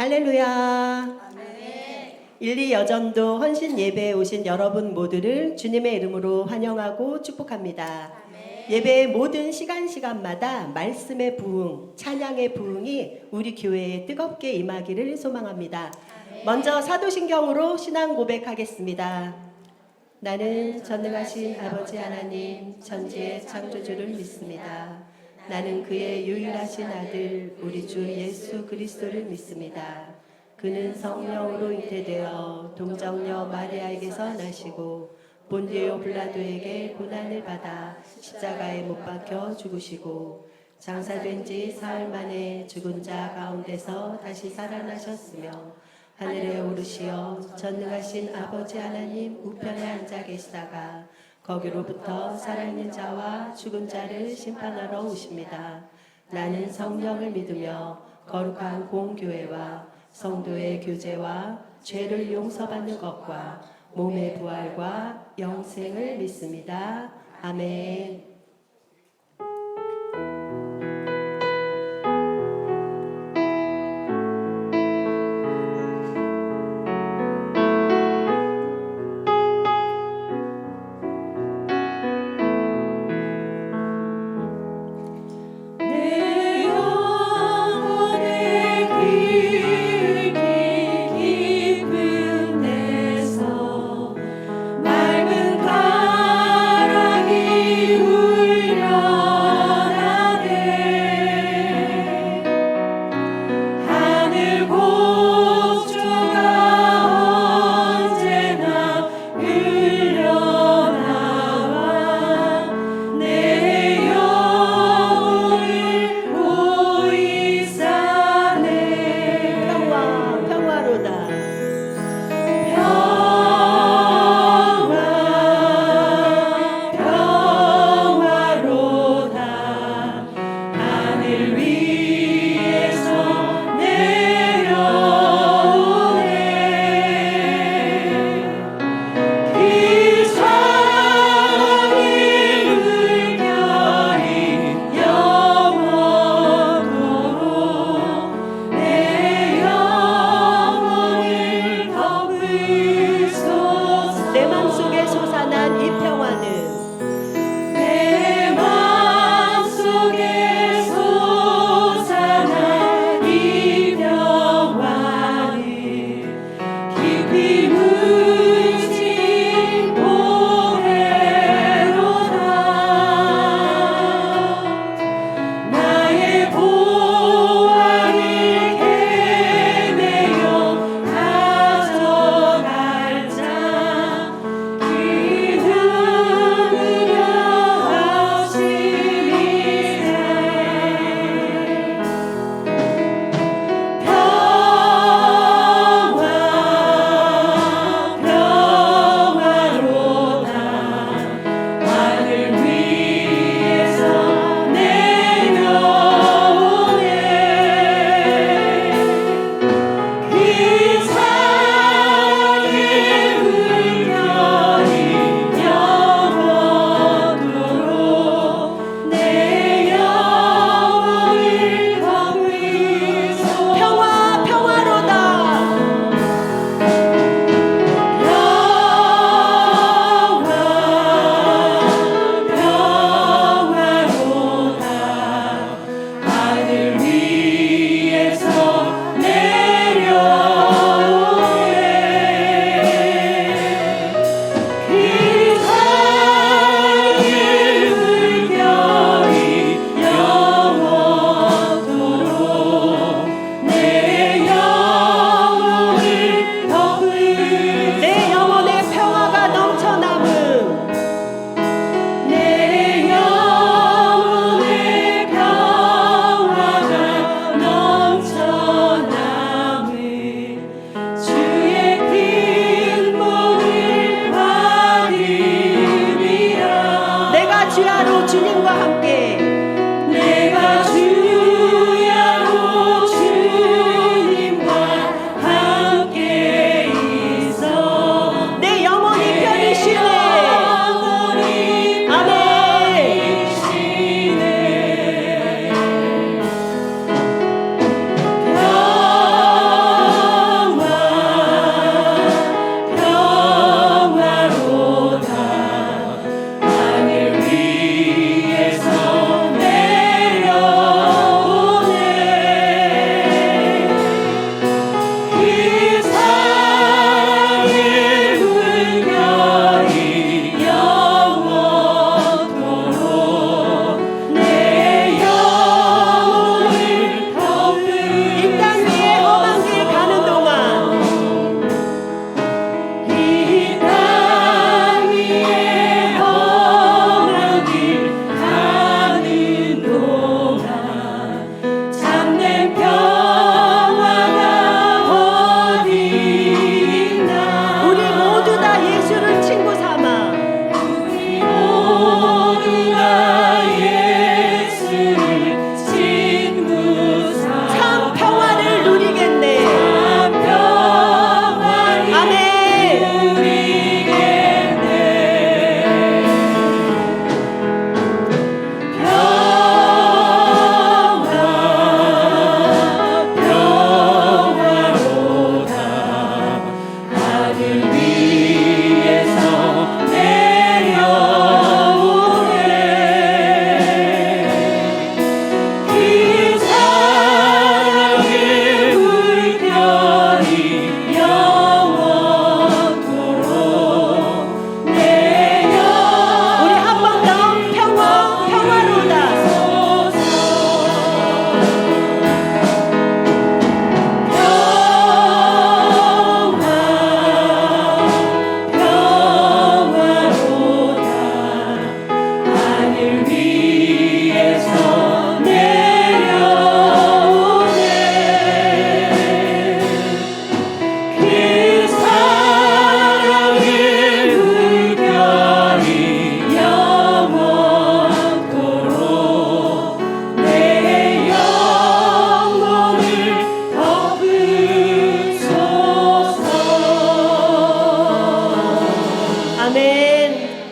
할렐루야. 일리 여전도 헌신 예배에 오신 여러분 모두를 주님의 이름으로 환영하고 축복합니다. 예배의 모든 시간마다 말씀의 부흥, 찬양의 부흥이 우리 교회에 뜨겁게 임하기를 소망합니다. 먼저 사도신경으로 신앙 고백하겠습니다. 나는 전능하신 아버지 하나님 천지의 창조주를 믿습니다. 나는 그의 유일하신 아들 우리 주 예수 그리스도를 믿습니다. 그는 성령으로 잉태되어 동정녀 마리아에게서 나시고 본디오 빌라도에게 고난을 받아 십자가에 못 박혀 죽으시고 장사된 지 사흘 만에 죽은 자 가운데서 다시 살아나셨으며 하늘에 오르시어 전능하신 아버지 하나님 우편에 앉아 계시다가 거기로부터 살아있는 자와 죽은 자를 심판하러 오십니다. 나는 성령을 믿으며 거룩한 공교회와 성도의 교제와 죄를 용서받는 것과 몸의 부활과 영생을 믿습니다. 아멘. 맑은 가랑이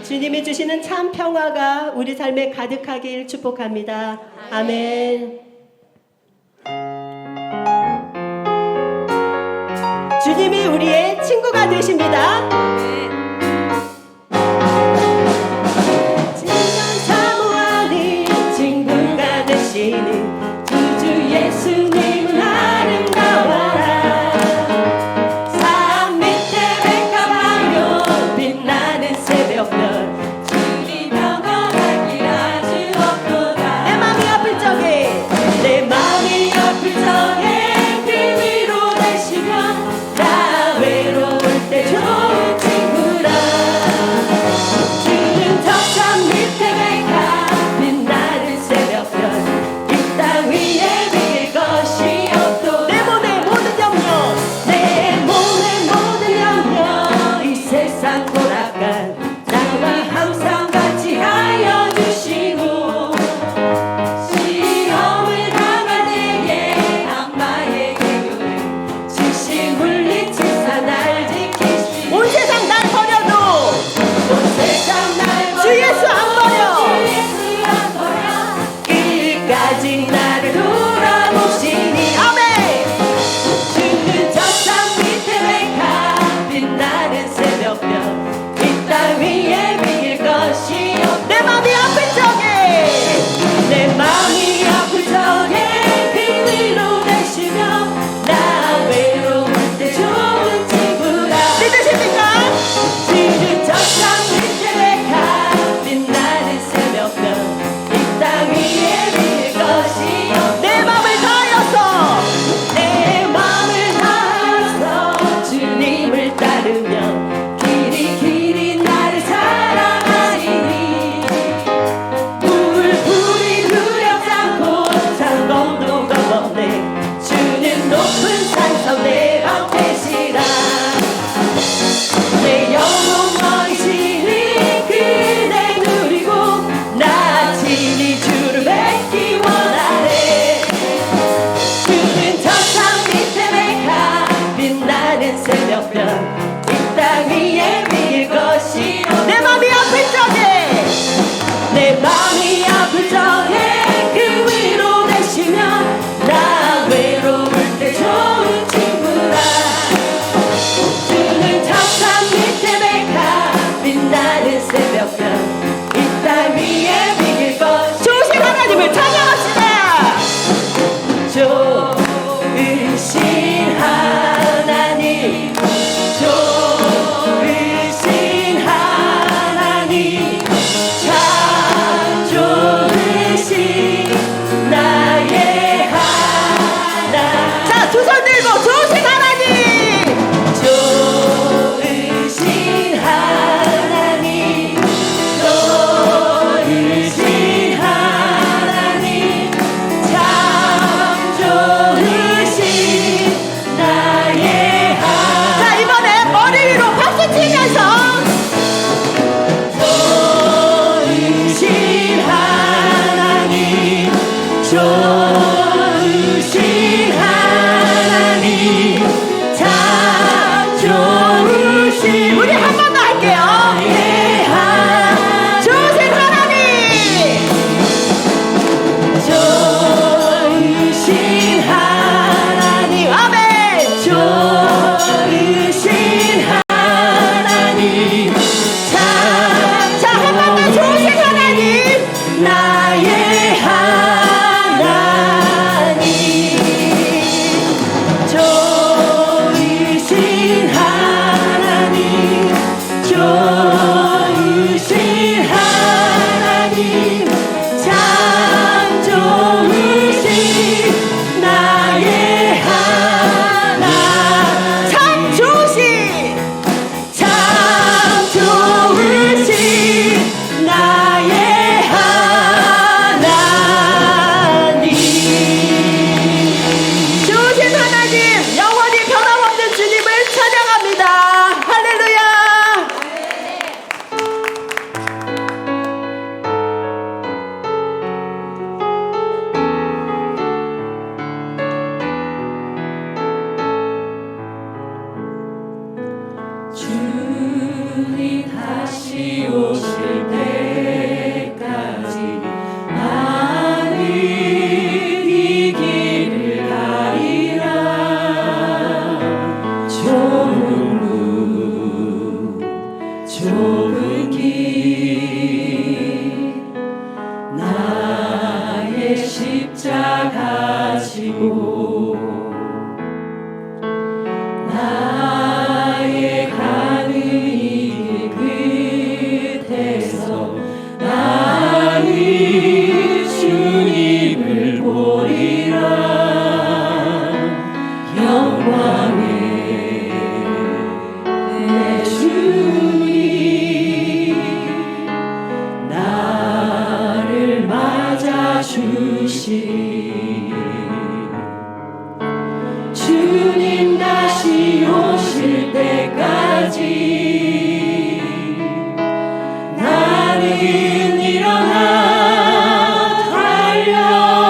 주님이 주시는 참 평화가 우리 삶에 가득하길 축복합니다. 아멘. 주님이 우리의 친구가 되십니다. 진정 사모하는 친구가 되시는 구주 예수님은 아름다워라. 산 밑에 백합하며 빛나는 새벽별 주님 영원하길 아주 없도다. 내 맘이 아플 적에 내 맘이 아플 적에 그 위로 되시면 나 외로울 때 좋은 친구라. 주는 저산 밑에 백합 빛나는 새벽별 이 땅 위에 빌 것이 없도. 내 몸의 모든 염려 내 몸의 모든 염려 이 세상 돌아간 나와 항상 같이 하여 주시고 시험을 당할 때에 악마의 계율을 즉시 물리치사 날 지키시. 온 세상 날 버려도 온 세상 날 버려도 주 예수 안 버려. 주 예수 안 버려. 끝까지 나를 돌아보시니. 아멘. 주는 저산 밑에 백합 빛나는 새벽별 이 땅 위에 비길 것이 없. 내 맘이 아플 적에 내 맘이 아플 적에 그 위로 되시며 나 외로울 때 좋은 친구라. 믿으십니까? 주는 저산 밑에 백합 빛나는 새벽별 이 땅 위에 비길 것이 없. 내 맘을 다하여서 내 맘을 다하여서 주님을 따르며 길이 길이 나를 사랑하시니 불이 두렵지 않고 상검도 건너네 주는 높은 산성 내 방패시라. 내 영혼 머리시니 그대 누리고 나 친히 주를 뵙기 원하네. 주는 저산 밑에 백합 빛나는 새벽별 이 땅 위에 빌 것이 없. 내 맘이 아플 적에 내 맘이 아플 적에 그 위로 되시면 나 외로울 때 좋은 친구라. 주는 저산 밑에 백합 빛나는 새벽별 이 땅 위에 비길 것. 좋으신 하나님을 찬양합시다. 좋으신 하나님 좋으신 하나님 참 좋으신 나의 하나님. 자, 두 손 들고 좋으신 하나님 좋으신 하나님 좋으신 하나님 참 좋으신 나의 하나님. 자, 이번에 머리 위로 박수 치면서 좋으신 하나님 좋으신 하나님 참 좋으신. 우리 한 번 더 할게요. 좋으신 하나님 좋으신 하나님. 아멘. 좋으신 하나님 다시 오실 때까지 나는 이 길을 가리라. 좁은 길 나의 십자가 지고 나의 가는 이 길 끝에서 나는 주님을 보리라. 영광의 내 주님 나를 맞아주시리. 주님 다시 오실 때까지 나는 일어나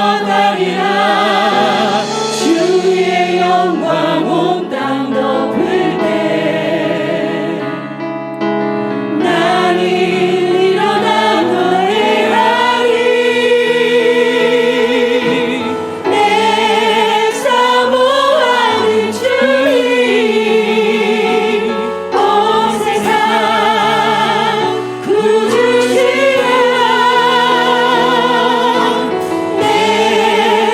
달려가리라. 주의 영광 온 땅 덮을 때 나는 일어나 노래하리. 내 사모하는 주님 온 세상 구주시라. 내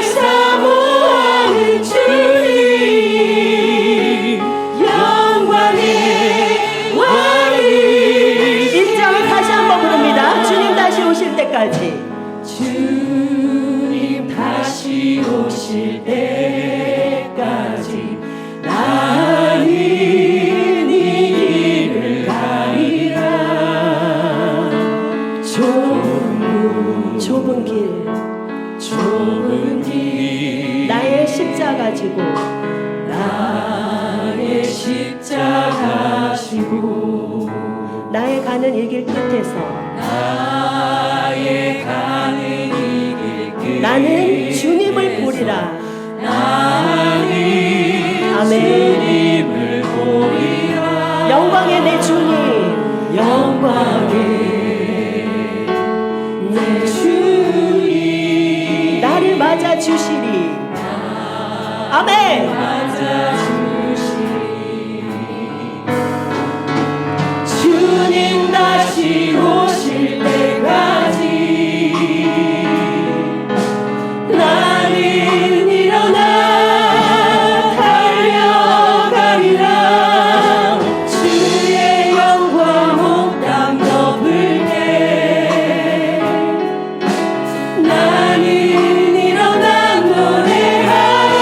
사모하는 주님 영광의 왕이. 1장을 다시 한번 부릅니다. 주님 다시 오실 때까지. 주님 다시 오실 때까지 나는 이 길을 가리라. 좁은 길 나의 십자가 지고 나의 십자가 지고 나의 가는 이 길 끝에서 나의 가는 이 길 끝에서 나는 주님을 보리라. 나는 아멘. 주님을 보리라. 영광의 내 주님 영광의 내 주님 나를 맞아 주시리. 아멘. 맞아주시리. 주님 다시 오실 때까지 나는 일어나 달려가리라. 주의 영광 온 땅 덮을 때 나는 일어나 노래하리.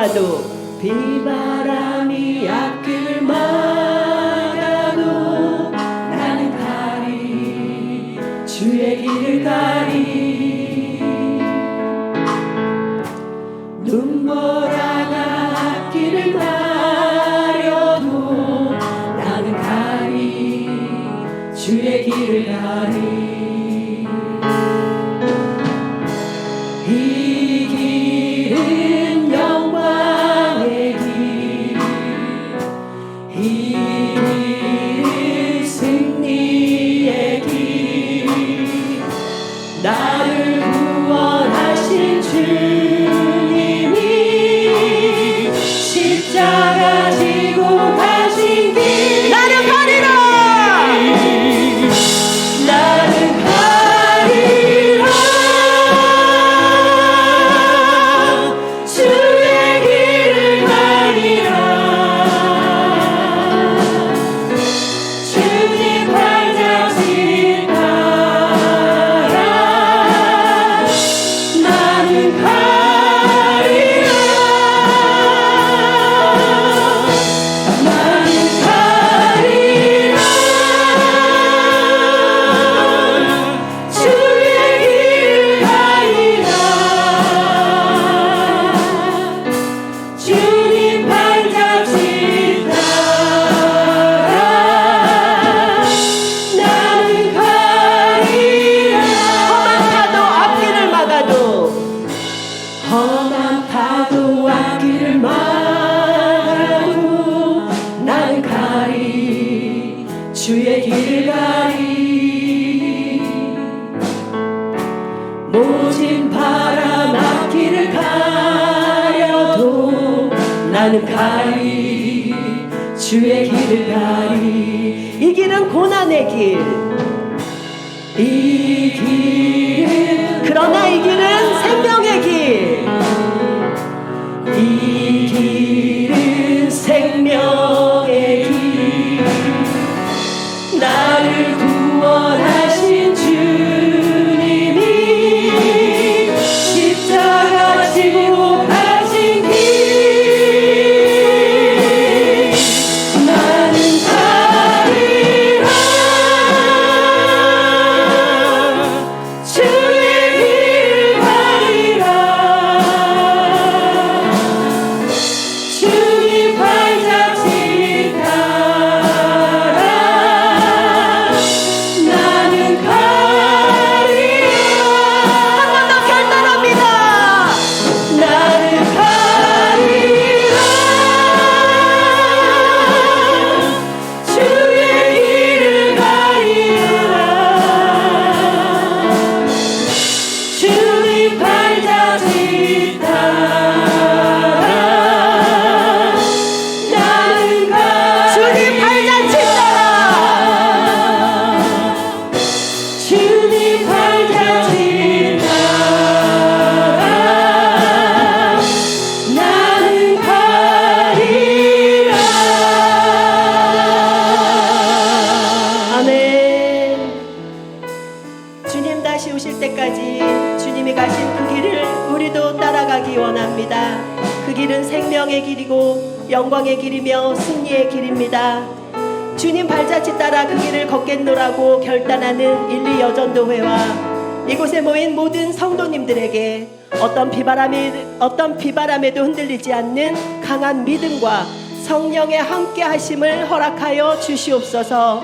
막아도 비바람이 앞길을 막아도 나는 가리 주의 길을 가리 눈보라가 앞길을 가려도 나는 가리 주의 길을 가리 이 길은 영광의 길 이 길은 승리의 길 나를 구원하신 주님이 십자가 지고 가신 길 나는 가리라 나는 가리라 주의 길을 가리라 주님 발자취 따라 나는 가리라 나는 가리라 주의 길을 가리라 주님 발자취 따라 나는 가리라 험한 파도 앞길을 막아도 험한 파도 앞길을 막아도 나는 가리 주의 길을 가리 모진 바람 앞길을 가려도 나는 가리 주의 길을 가리 이 길은 고난의 길 이 길은 그러나 이 길은 생명의 길 이 길은 생명의 길 나를 구원하신 주님이 십자가 지고 가신 길 나는 가리라 주의 길을 가리라 주님 발자취 따라 나는 가리라 한 번 더 결단합니다 나는 가리라 주의 길을 가리라 주님 발자취 따라 나는 가리라 주님 발자취 따라 주님 발자취 따라 나는 가리라 아멘. 주님 다시 오실 때까지 주님이 가신 그 길을 우리도 따라가기 원합니다. 그 길은 생명의 길이고 영광의 길이며 승리의 길입니다. 주님 발자취 따라 그 길을 걷겠노라고 결단하는 일리 여전도회와 이곳에 모인 모든 성도님들에게 어떤 비바람에도 흔들리지 않는 강한 믿음과 성령의 함께 하심을 허락하여 주시옵소서.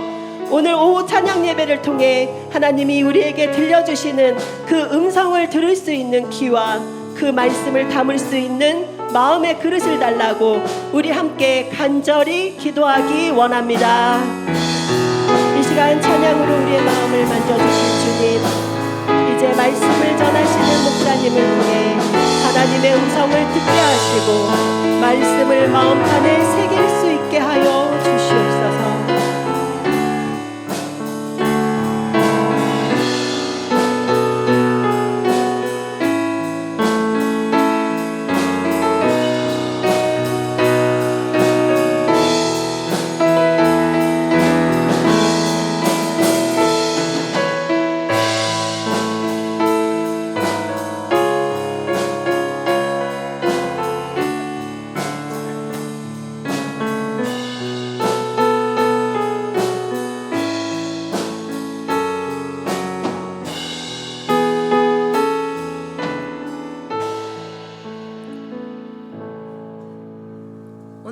오늘 오후 찬양 예배를 통해 하나님이 우리에게 들려주시는 그 음성을 들을 수 있는 귀와 그 말씀을 담을 수 있는 마음의 그릇을 달라고 우리 함께 간절히 기도하기 원합니다. 이 시간 찬양으로 우리의 마음을 만져주실 주님, 이제 말씀을 전하시는 목사님을 통해 하나님의 음성을 듣게 하시고 말씀을 마음판에 새길 수 있게 하여 주시옵소서.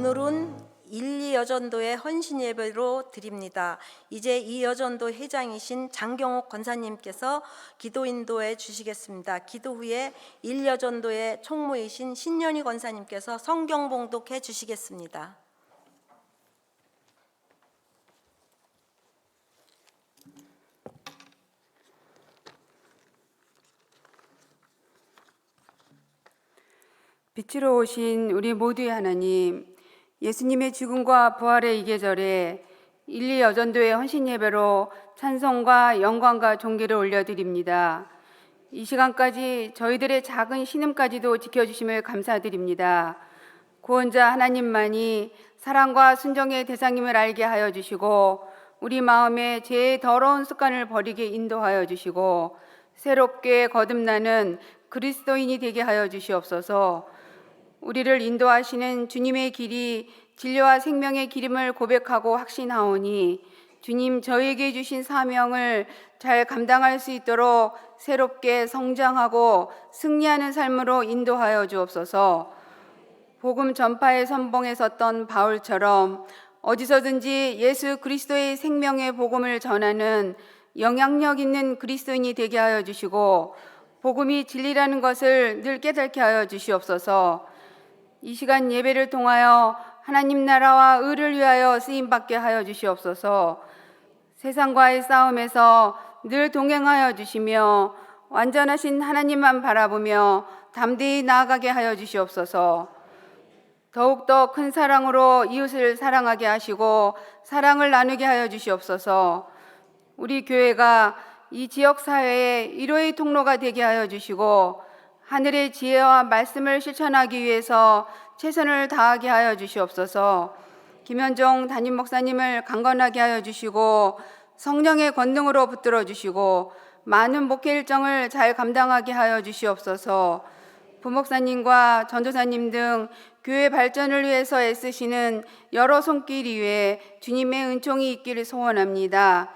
오늘은 1, 2여전도의 헌신 예배로 드립니다. 이제 2여전도 회장이신 장경옥 권사님께서 기도 인도해 주시겠습니다. 기도 후에 1여전도의 총무이신 신년희 권사님께서 성경 봉독해 주시겠습니다. 빛으로 오신 우리 모두의 하나님, 예수님의 죽음과 부활의 이 계절에 1, 2여전도의 헌신 예배로 찬송과 영광과 존귀를 올려드립니다. 이 시간까지 저희들의 작은 신음까지도 지켜주심을 감사드립니다. 구원자 하나님만이 사랑과 순종의 대상임을 알게 하여 주시고 우리 마음에 죄의 더러운 습관을 버리게 인도하여 주시고 새롭게 거듭나는 그리스도인이 되게 하여 주시옵소서. 우리를 인도하시는 주님의 길이 진리와 생명의 길임을 고백하고 확신하오니 주님 저에게 주신 사명을 잘 감당할 수 있도록 새롭게 성장하고 승리하는 삶으로 인도하여 주옵소서. 복음 전파의 선봉에 섰던 바울처럼 어디서든지 예수 그리스도의 생명의 복음을 전하는 영향력 있는 그리스도인이 되게 하여 주시고 복음이 진리라는 것을 늘 깨닫게 하여 주시옵소서. 이 시간 예배를 통하여 하나님 나라와 의를 위하여 쓰임받게 하여 주시옵소서. 세상과의 싸움에서 늘 동행하여 주시며 완전하신 하나님만 바라보며 담대히 나아가게 하여 주시옵소서. 더욱더 큰 사랑으로 이웃을 사랑하게 하시고 사랑을 나누게 하여 주시옵소서. 우리 교회가 이 지역 사회의 위로의 통로가 되게 하여 주시고 하늘의 지혜와 말씀을 실천하기 위해서 최선을 다하게 하여 주시옵소서. 김현종 담임 목사님을 강건하게 하여 주시고 성령의 권능으로 붙들어 주시고 많은 목회 일정을 잘 감당하게 하여 주시옵소서. 부목사님과 전도사님 등 교회 발전을 위해서 애쓰시는 여러 손길 위에 주님의 은총이 있기를 소원합니다.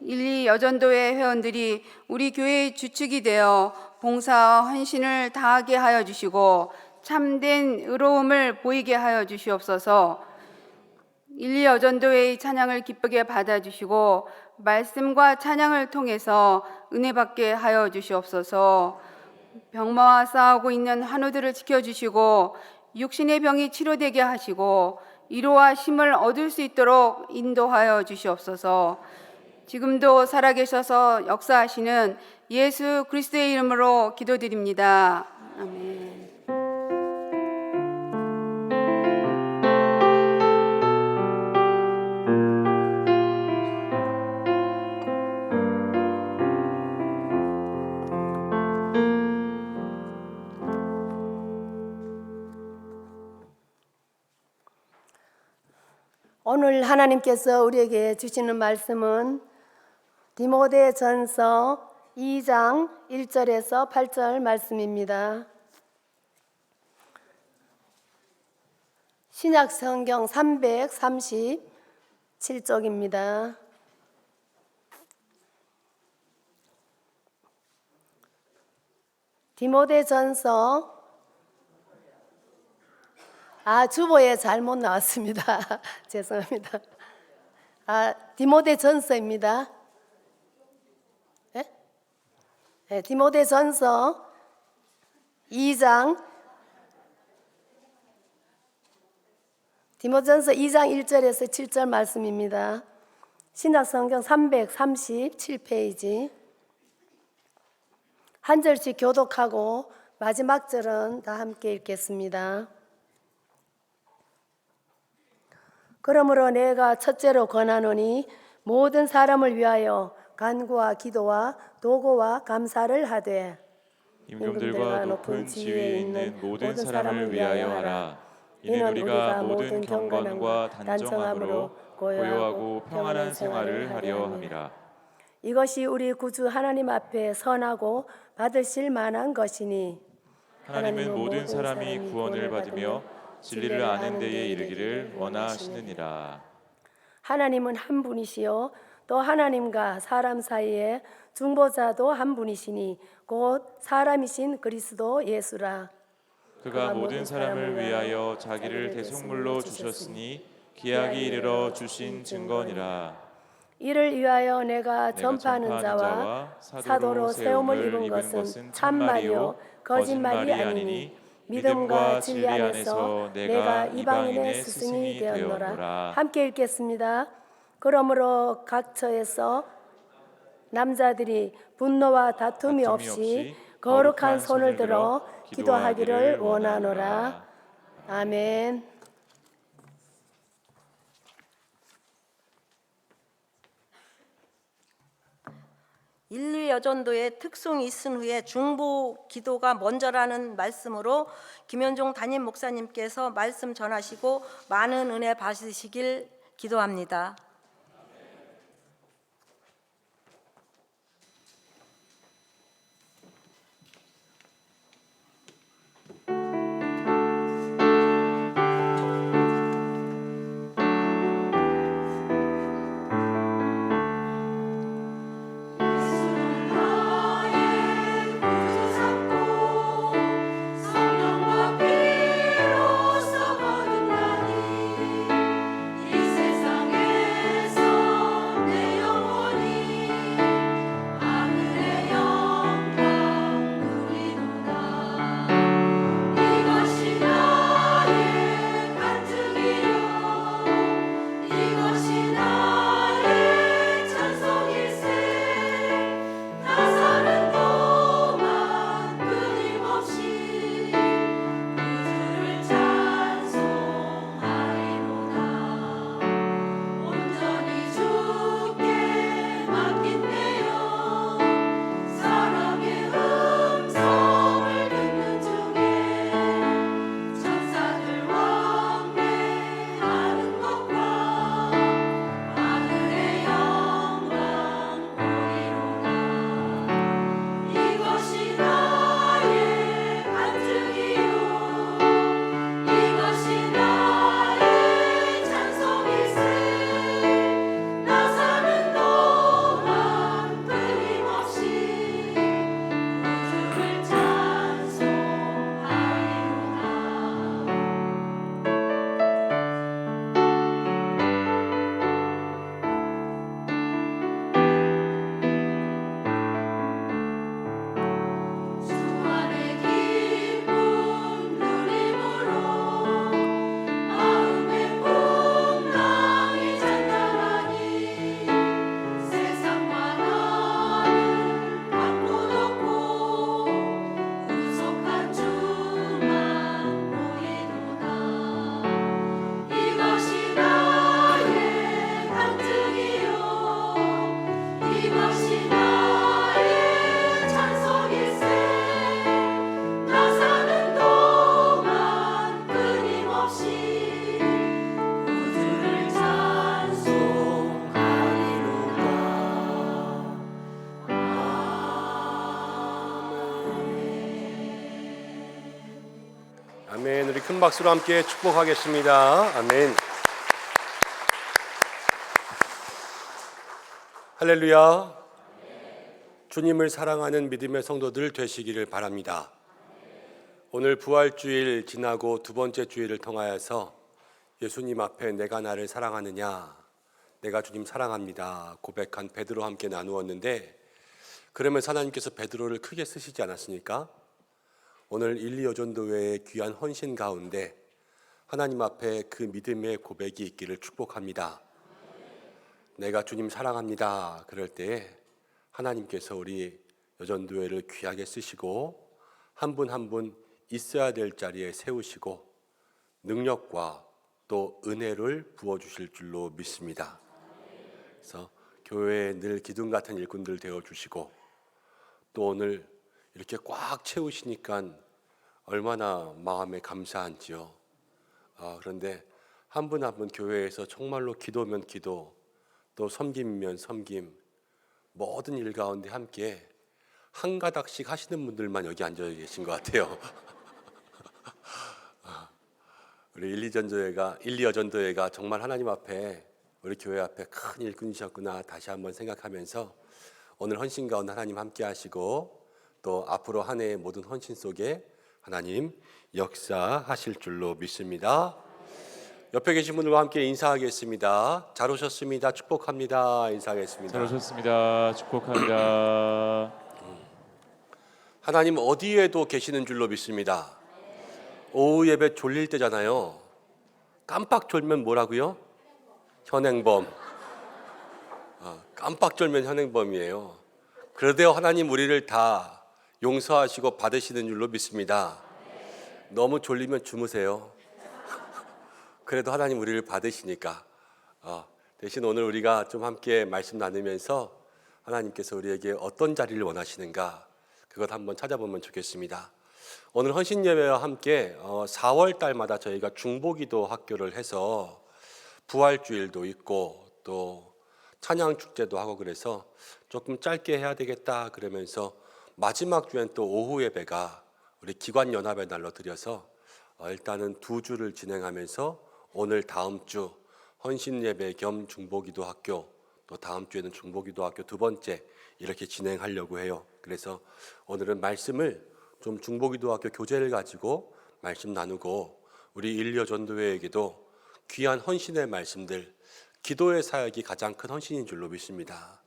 1, 2여전도의 회원들이 우리 교회의 주축이 되어 봉사와 헌신을 다하게 하여 주시고 참된 의로움을 보이게 하여 주시옵소서. 1, 2여전도의 찬양을 기쁘게 받아주시고 말씀과 찬양을 통해서 은혜 받게 하여 주시옵소서. 병마와 싸우고 있는 환우들을 지켜주시고 육신의 병이 치료되게 하시고 위로와 힘을 얻을 수 있도록 인도하여 주시옵소서. 지금도 살아계셔서 역사하시는 예수 그리스도의 이름으로 기도드립니다. 아멘. 오늘 하나님께서 우리에게 주시는 말씀은 디모데전서 2장 1절에서 8절 말씀입니다. 신약 성경 337쪽입니다. 디모데전서 주보에 잘못 나왔습니다. 죄송합니다. 디모데전서입니다. 네, 디모데전서 2장 1절에서 7절 말씀입니다. 신약성경 337페이지. 한 절씩 교독하고 마지막 절은 다 함께 읽겠습니다. 그러므로 내가 첫째로 권하노니 모든 사람을 위하여 간구와 기도와 도고와 감사를 하되 임금들과 높은 지위에 있는 모든 사람을 위하여 하라. 이는 우리가 모든 경건과 단정함으로 고요하고 평안한 생활을 하려 함이라. 이것이 우리 구주 하나님 앞에 선하고 받으실 만한 것이니 하나님은 모든 사람이 구원을 받으며 진리를 아는 데에 이르기를 원하시느니라. 하나님은 한 분이시요 또 하나님과 사람 사이에 중보자도 한 분이시니 곧 사람이신 그리스도 예수라. 그가 모든 사람을 위하여 자기를 대속물로 주셨으니 기약이 이르러 주신 증거니라. 이를 위하여 내가 전파하는 자와 사도로 세움을 입은 것은 참말이요 거짓말이 아니니 믿음과 진리 안에서 내가 이방인의 스승이 되었노라. 함께 읽겠습니다. 그러므로 각 처에서 남자들이 분노와 다툼이 없이 거룩한 손을 들어 기도하기를 원하노라. 아멘. 인류여전도의 특송이 있은 후에 중보 기도가 먼저라는 말씀으로 김현종 담임 목사님께서 말씀 전하시고 많은 은혜 받으시길 기도합니다. 아멘. 우리 큰 박수로 함께 축복하겠습니다. 아멘. 할렐루야. 주님을 사랑하는 믿음의 성도들 되시기를 바랍니다. 오늘 부활주일 지나고 두 번째 주일을 통하여서 예수님 앞에 내가 나를 사랑하느냐, 내가 주님 사랑합니다 고백한 베드로와 함께 나누었는데, 그러면서 하나님께서 베드로를 크게 쓰시지 않았습니까? 오늘 인리여전도회의 귀한 헌신 가운데 하나님 앞에 그 믿음의 고백이 있기를 축복합니다. 내가 주님 사랑합니다 그럴 때에 하나님께서 우리 여전도회를 귀하게 쓰시고 한 분 한 분 있어야 될 자리에 세우시고 능력과 또 은혜를 부어주실 줄로 믿습니다. 그래서 교회에 늘 기둥 같은 일꾼들 되어주시고 또 오늘 이렇게 꽉 채우시니까 얼마나 마음에 감사한지요. 그런데 한 분 한 분 교회에서 정말로 기도면 기도, 또 섬김이면 섬김, 모든 일 가운데 함께 한 가닥씩 하시는 분들만 여기 앉아 계신 것 같아요. 우리 인리여전도회가 정말 하나님 앞에, 우리 교회 앞에 큰 일꾼이셨구나 다시 한번 생각하면서 오늘 헌신 가운데 하나님 함께 하시고 또 앞으로 한 해의 모든 헌신 속에 하나님 역사하실 줄로 믿습니다. 옆에 계신 분들과 함께 인사하겠습니다. 잘 오셨습니다. 축복합니다. 인사하겠습니다. 잘 오셨습니다. 축복합니다. 하나님 어디에도 계시는 줄로 믿습니다. 오후 예배 졸릴 때잖아요. 깜빡 졸면 뭐라고요? 현행범. 깜빡 졸면 현행범이에요. 그러되어 하나님 우리를 다 용서하시고 받으시는 줄로 믿습니다. 너무 졸리면 주무세요. 그래도 하나님 우리를 받으시니까 대신 오늘 우리가 좀 함께 말씀 나누면서 하나님께서 우리에게 어떤 자리를 원하시는가 그것 한번 찾아보면 좋겠습니다. 오늘 헌신 예배와 함께 4월 달마다 저희가 중보기도 학교를 해서 부활주일도 있고 또 찬양 축제도 하고 그래서 조금 짧게 해야 되겠다 그러면서 마지막 주엔 또 오후 예배가 우리 기관 연합의 날로 드려서 일단은 2주를 진행하면서 오늘 다음 주 헌신 예배 겸 중보기도 학교 또 다음 주에는 중보기도 학교 2번째 이렇게 진행하려고 해요. 그래서 오늘은 말씀을 좀 중보기도 학교 교재를 가지고 말씀 나누고 우리 일리어 전도회에게도 귀한 헌신의 말씀들 기도의 사역이 가장 큰 헌신인 줄로 믿습니다.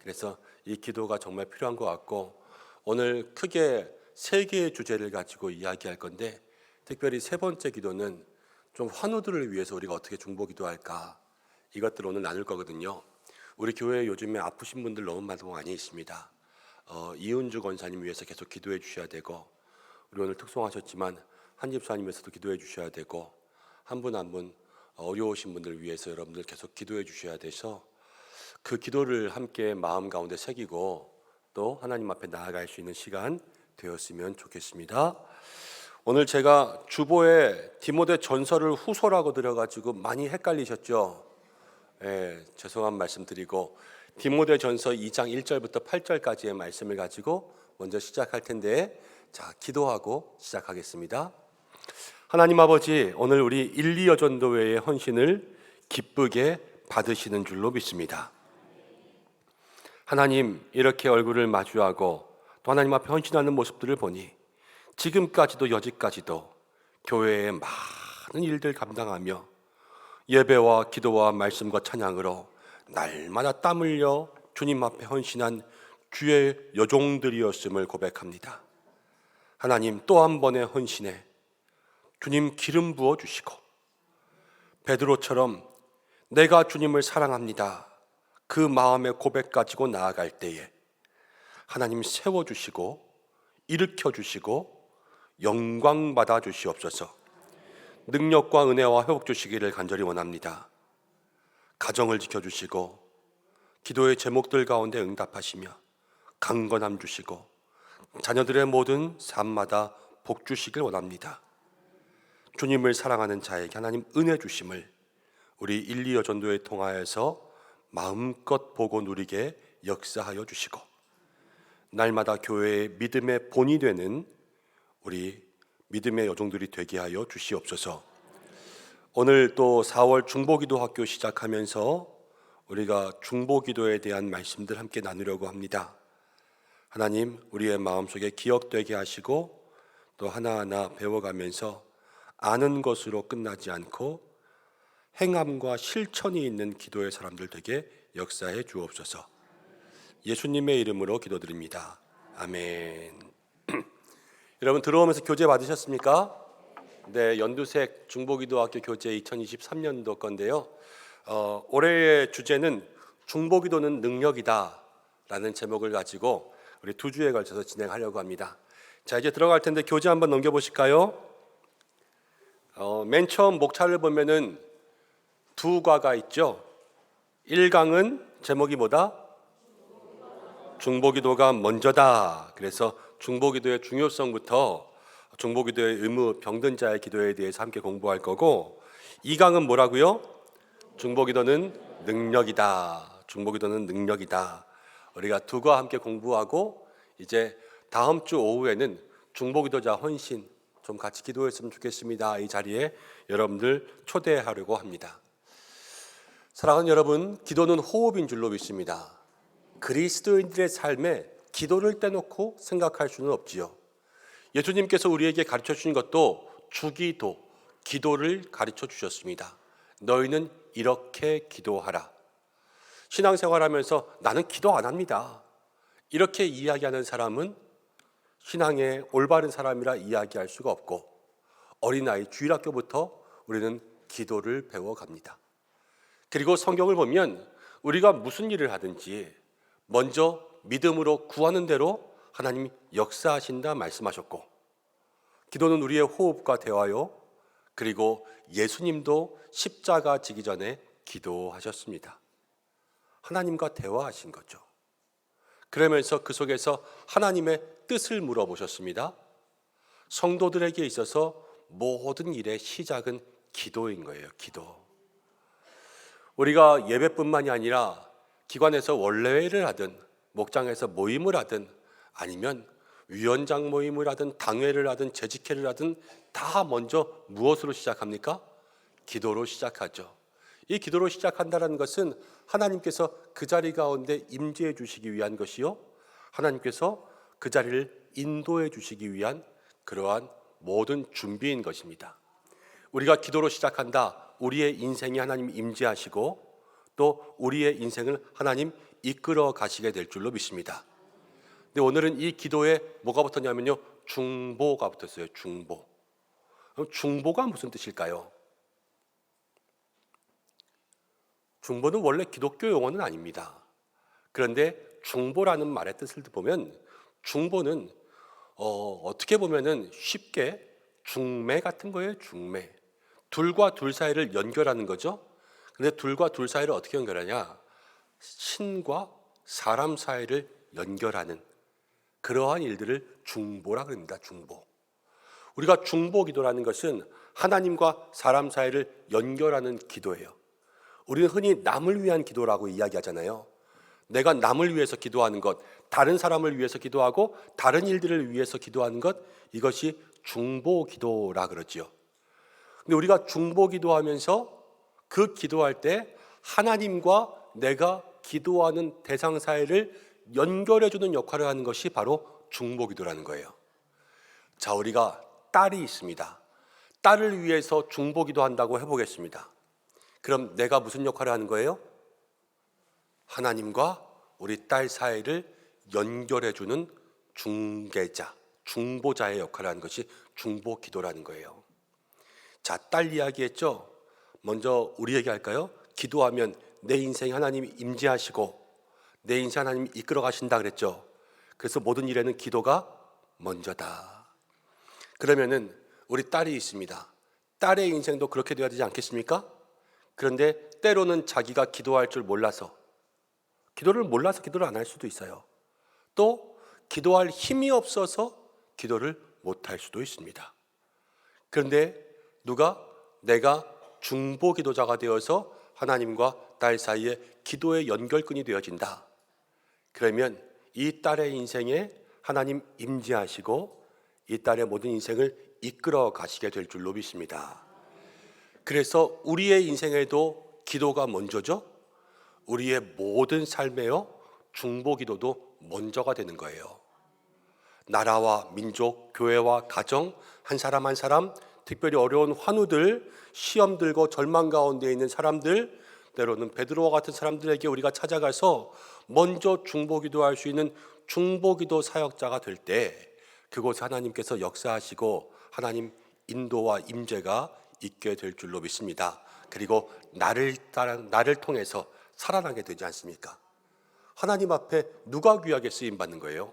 그래서 이 기도가 정말 필요한 것 같고 오늘 크게 3개의 주제를 가지고 이야기할 건데 특별히 3번째 기도는 좀 환우들을 위해서 우리가 어떻게 중보기도할까 이것들 오늘 나눌 거거든요. 우리 교회에 요즘에 아프신 분들 너무 많이 있습니다. 이은주 권사님 위해서 계속 기도해 주셔야 되고 우리 오늘 특송하셨지만 한 집사님 위해서도 기도해 주셔야 되고 한 분 한 분 어려우신 분들 위해서 여러분들 계속 기도해 주셔야 돼서 그 기도를 함께 마음 가운데 새기고 또 하나님 앞에 나아갈 수 있는 시간 되었으면 좋겠습니다. 오늘 제가 주보에 디모데 전서를 후소라고 드려가지고 많이 헷갈리셨죠? 죄송한 말씀 드리고 디모데 전서 2장 1절부터 8절까지의 말씀을 가지고 먼저 시작할 텐데 자 기도하고 시작하겠습니다. 하나님 아버지 오늘 우리 일리어 전도회의 헌신을 기쁘게 받으시는 줄로 믿습니다. 하나님 이렇게 얼굴을 마주하고 또 하나님 앞에 헌신하는 모습들을 보니 지금까지도 여지까지도 교회의 많은 일들 감당하며 예배와 기도와 말씀과 찬양으로 날마다 땀 흘려 주님 앞에 헌신한 주의 여종들이었음을 고백합니다. 하나님 또 한 번의 헌신에 주님 기름 부어 주시고 베드로처럼 내가 주님을 사랑합니다 그 마음의 고백 가지고 나아갈 때에 하나님 세워주시고 일으켜주시고 영광 받아 주시옵소서. 능력과 은혜와 회복 주시기를 간절히 원합니다. 가정을 지켜주시고 기도의 제목들 가운데 응답하시며 강건함 주시고 자녀들의 모든 삶마다 복 주시길 원합니다. 주님을 사랑하는 자에게 하나님 은혜 주심을 우리 일리어 전도회 통하여서 마음껏 보고 누리게 역사하여 주시고 날마다 교회의 믿음의 본이 되는 우리 믿음의 여종들이 되게 하여 주시옵소서. 오늘 또 4월 중보기도 학교 시작하면서 우리가 중보기도에 대한 말씀들 함께 나누려고 합니다. 하나님 우리의 마음속에 기억되게 하시고 또 하나하나 배워가면서 아는 것으로 끝나지 않고 행함과 실천이 있는 기도의 사람들 되게 역사해 주옵소서. 예수님의 이름으로 기도드립니다. 아멘. 여러분 들어오면서 교재 받으셨습니까? 네, 연두색 중보기도학교 교재 2023년도 건데요. 올해의 주제는 중보기도는 능력이다 라는 제목을 가지고 우리 2주에 걸쳐서 진행하려고 합니다. 자 이제 들어갈 텐데 교재 한번 넘겨보실까요? 맨 처음 목차를 보면은 2과가 있죠. 1강은 제목이 뭐다? 중보기도가 먼저다. 그래서 중보기도의 중요성부터 중보기도의 의무, 병든 자의 기도에 대해서 함께 공부할 거고 2강은 뭐라고요? 중보기도는 능력이다. 중보기도는 능력이다. 우리가 2과 함께 공부하고 이제 다음 주 오후에는 중보기도자 헌신 좀 같이 기도했으면 좋겠습니다. 이 자리에 여러분들 초대하려고 합니다. 사랑하는 여러분, 기도는 호흡인 줄로 믿습니다. 그리스도인들의 삶에 기도를 떼놓고 생각할 수는 없지요. 예수님께서 우리에게 가르쳐 주신 것도 주기도, 기도를 가르쳐 주셨습니다. 너희는 이렇게 기도하라. 신앙생활하면서 나는 기도 안 합니다, 이렇게 이야기하는 사람은 신앙의 올바른 사람이라 이야기할 수가 없고, 어린아이 주일학교부터 우리는 기도를 배워갑니다. 그리고 성경을 보면 우리가 무슨 일을 하든지 먼저 믿음으로 구하는 대로 하나님이 역사하신다 말씀하셨고, 기도는 우리의 호흡과 대화요, 그리고 예수님도 십자가 지기 전에 기도하셨습니다. 하나님과 대화하신 거죠. 그러면서 그 속에서 하나님의 뜻을 물어보셨습니다. 성도들에게 있어서 모든 일의 시작은 기도인 거예요. 기도. 우리가 예배뿐만이 아니라 기관에서 원래회를 하든 목장에서 모임을 하든 아니면 위원장 모임을 하든 당회를 하든 재직회를 하든 다 먼저 무엇으로 시작합니까? 기도로 시작하죠. 이 기도로 시작한다는 것은 하나님께서 그 자리 가운데 임재해 주시기 위한 것이요, 하나님께서 그 자리를 인도해 주시기 위한 그러한 모든 준비인 것입니다. 우리가 기도로 시작한다, 우리의 인생에 하나님 임재하시고 또 우리의 인생을 하나님 이끌어 가시게 될 줄로 믿습니다. 근데 오늘은 이 기도에 뭐가 붙었냐면요, 중보가 붙었어요. 중보. 그럼 중보가 무슨 뜻일까요? 중보는 원래 기독교 용어는 아닙니다. 그런데 중보라는 말의 뜻을 보면 중보는 어떻게 보면은 쉽게 중매 같은 거예요. 중매. 둘과 둘 사이를 연결하는 거죠. 근데 둘과 둘 사이를 어떻게 연결하냐? 신과 사람 사이를 연결하는 그러한 일들을 중보라 그럽니다. 중보. 우리가 중보 기도라는 것은 하나님과 사람 사이를 연결하는 기도예요. 우리는 흔히 남을 위한 기도라고 이야기하잖아요. 내가 남을 위해서 기도하는 것, 다른 사람을 위해서 기도하고 다른 일들을 위해서 기도하는 것, 이것이 중보 기도라 그러지요. 근데 우리가 중보 기도하면서 그 기도할 때 하나님과 내가 기도하는 대상 사이를 연결해 주는 역할을 하는 것이 바로 중보 기도라는 거예요. 자, 우리가 딸이 있습니다. 딸을 위해서 중보 기도한다고 해보겠습니다. 그럼 내가 무슨 역할을 하는 거예요? 하나님과 우리 딸 사이를 연결해 주는 중개자, 중보자의 역할을 하는 것이 중보 기도라는 거예요. 자, 딸 이야기했죠? 먼저 우리에게 할까요? 기도하면 내 인생에 하나님이 임재하시고 내 인생 하나님이 이끌어 가신다 그랬죠. 그래서 모든 일에는 기도가 먼저다. 그러면은 우리 딸이 있습니다. 딸의 인생도 그렇게 되어야 되지 않겠습니까? 그런데 때로는 자기가 기도할 줄 몰라서 기도를 안 할 수도 있어요. 또 기도할 힘이 없어서 기도를 못 할 수도 있습니다. 그런데 내가 중보 기도자가 되어서 하나님과 딸 사이에 기도의 연결끈이 되어진다. 그러면 이 딸의 인생에 하나님 임재하시고 이 딸의 모든 인생을 이끌어 가시게 될 줄로 믿습니다. 그래서 우리의 인생에도 기도가 먼저죠. 우리의 모든 삶에요, 중보 기도도 먼저가 되는 거예요. 나라와 민족, 교회와 가정, 한 사람 한 사람, 특별히 어려운 환우들, 시험 들고 절망 가운데 있는 사람들, 때로는 베드로와 같은 사람들에게 우리가 찾아가서 먼저 중보 기도할 수 있는 중보 기도 사역자가 될 때 그곳에 하나님께서 역사하시고 하나님 인도와 임재가 있게 될 줄로 믿습니다. 그리고 나를 통해서 살아나게 되지 않습니까? 하나님 앞에 누가 귀하게 쓰임 받는 거예요?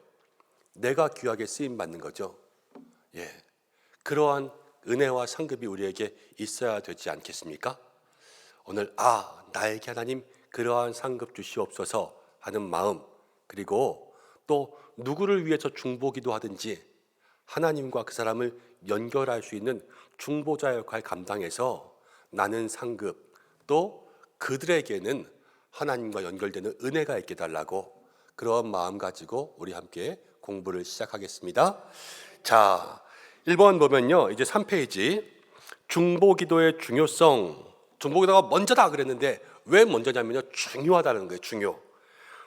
내가 귀하게 쓰임 받는 거죠. 예, 그러한 은혜와 상급이 우리에게 있어야 되지 않겠습니까? 오늘 나에게 하나님 그러한 상급 주시옵소서 하는 마음, 그리고 또 누구를 위해서 중보 기도하든지 하나님과 그 사람을 연결할 수 있는 중보자 역할 감당해서 나는 상급, 또 그들에게는 하나님과 연결되는 은혜가 있게 달라고, 그런 마음 가지고 우리 함께 공부를 시작하겠습니다. 자, 1번 보면요, 이제 3페이지 중보 기도의 중요성. 중보 기도가 먼저다 그랬는데 왜 먼저냐면요, 중요하다는 거예요. 중요.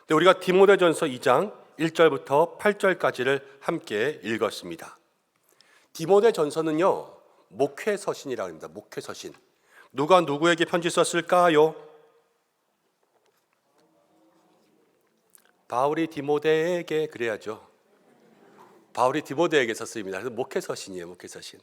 근데 우리가 디모데전서 2장 1절부터 8절까지를 함께 읽었습니다. 디모데 전서는요, 목회서신이라고 합니다. 목회서신. 누가 누구에게 편지 썼을까요? 바울이 디모데에게, 그래야죠. 바울이 디모데에게 썼습니다. 그래서 목회서신이에요, 목회서신.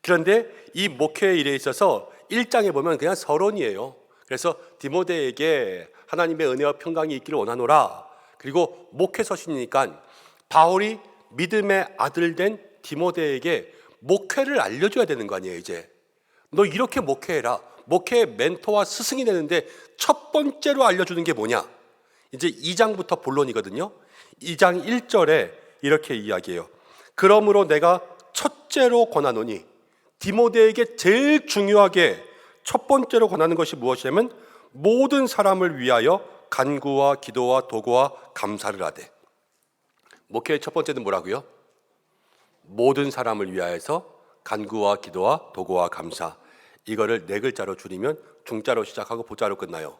그런데 이 목회 일에 있어서 1장에 보면 그냥 서론이에요. 그래서 디모데에게 하나님의 은혜와 평강이 있기를 원하노라. 그리고 목회서신이니까 바울이 믿음의 아들 된 디모데에게 목회를 알려줘야 되는 거 아니에요. 이제 너 이렇게 목회해라. 목회의 멘토와 스승이 되는데 첫 번째로 알려주는 게 뭐냐? 이제 2장부터 본론이거든요. 2장 1절에 이렇게 이야기해요. 그러므로 내가 첫째로 권하노니, 디모데에게 제일 중요하게 첫 번째로 권하는 것이 무엇이냐면 모든 사람을 위하여 간구와 기도와 도구와 감사를 하되. 목회의 첫 번째는 뭐라고요? 모든 사람을 위하여서 간구와 기도와 도구와 감사. 이거를 4글자로 줄이면 중자로 시작하고 보자로 끝나요.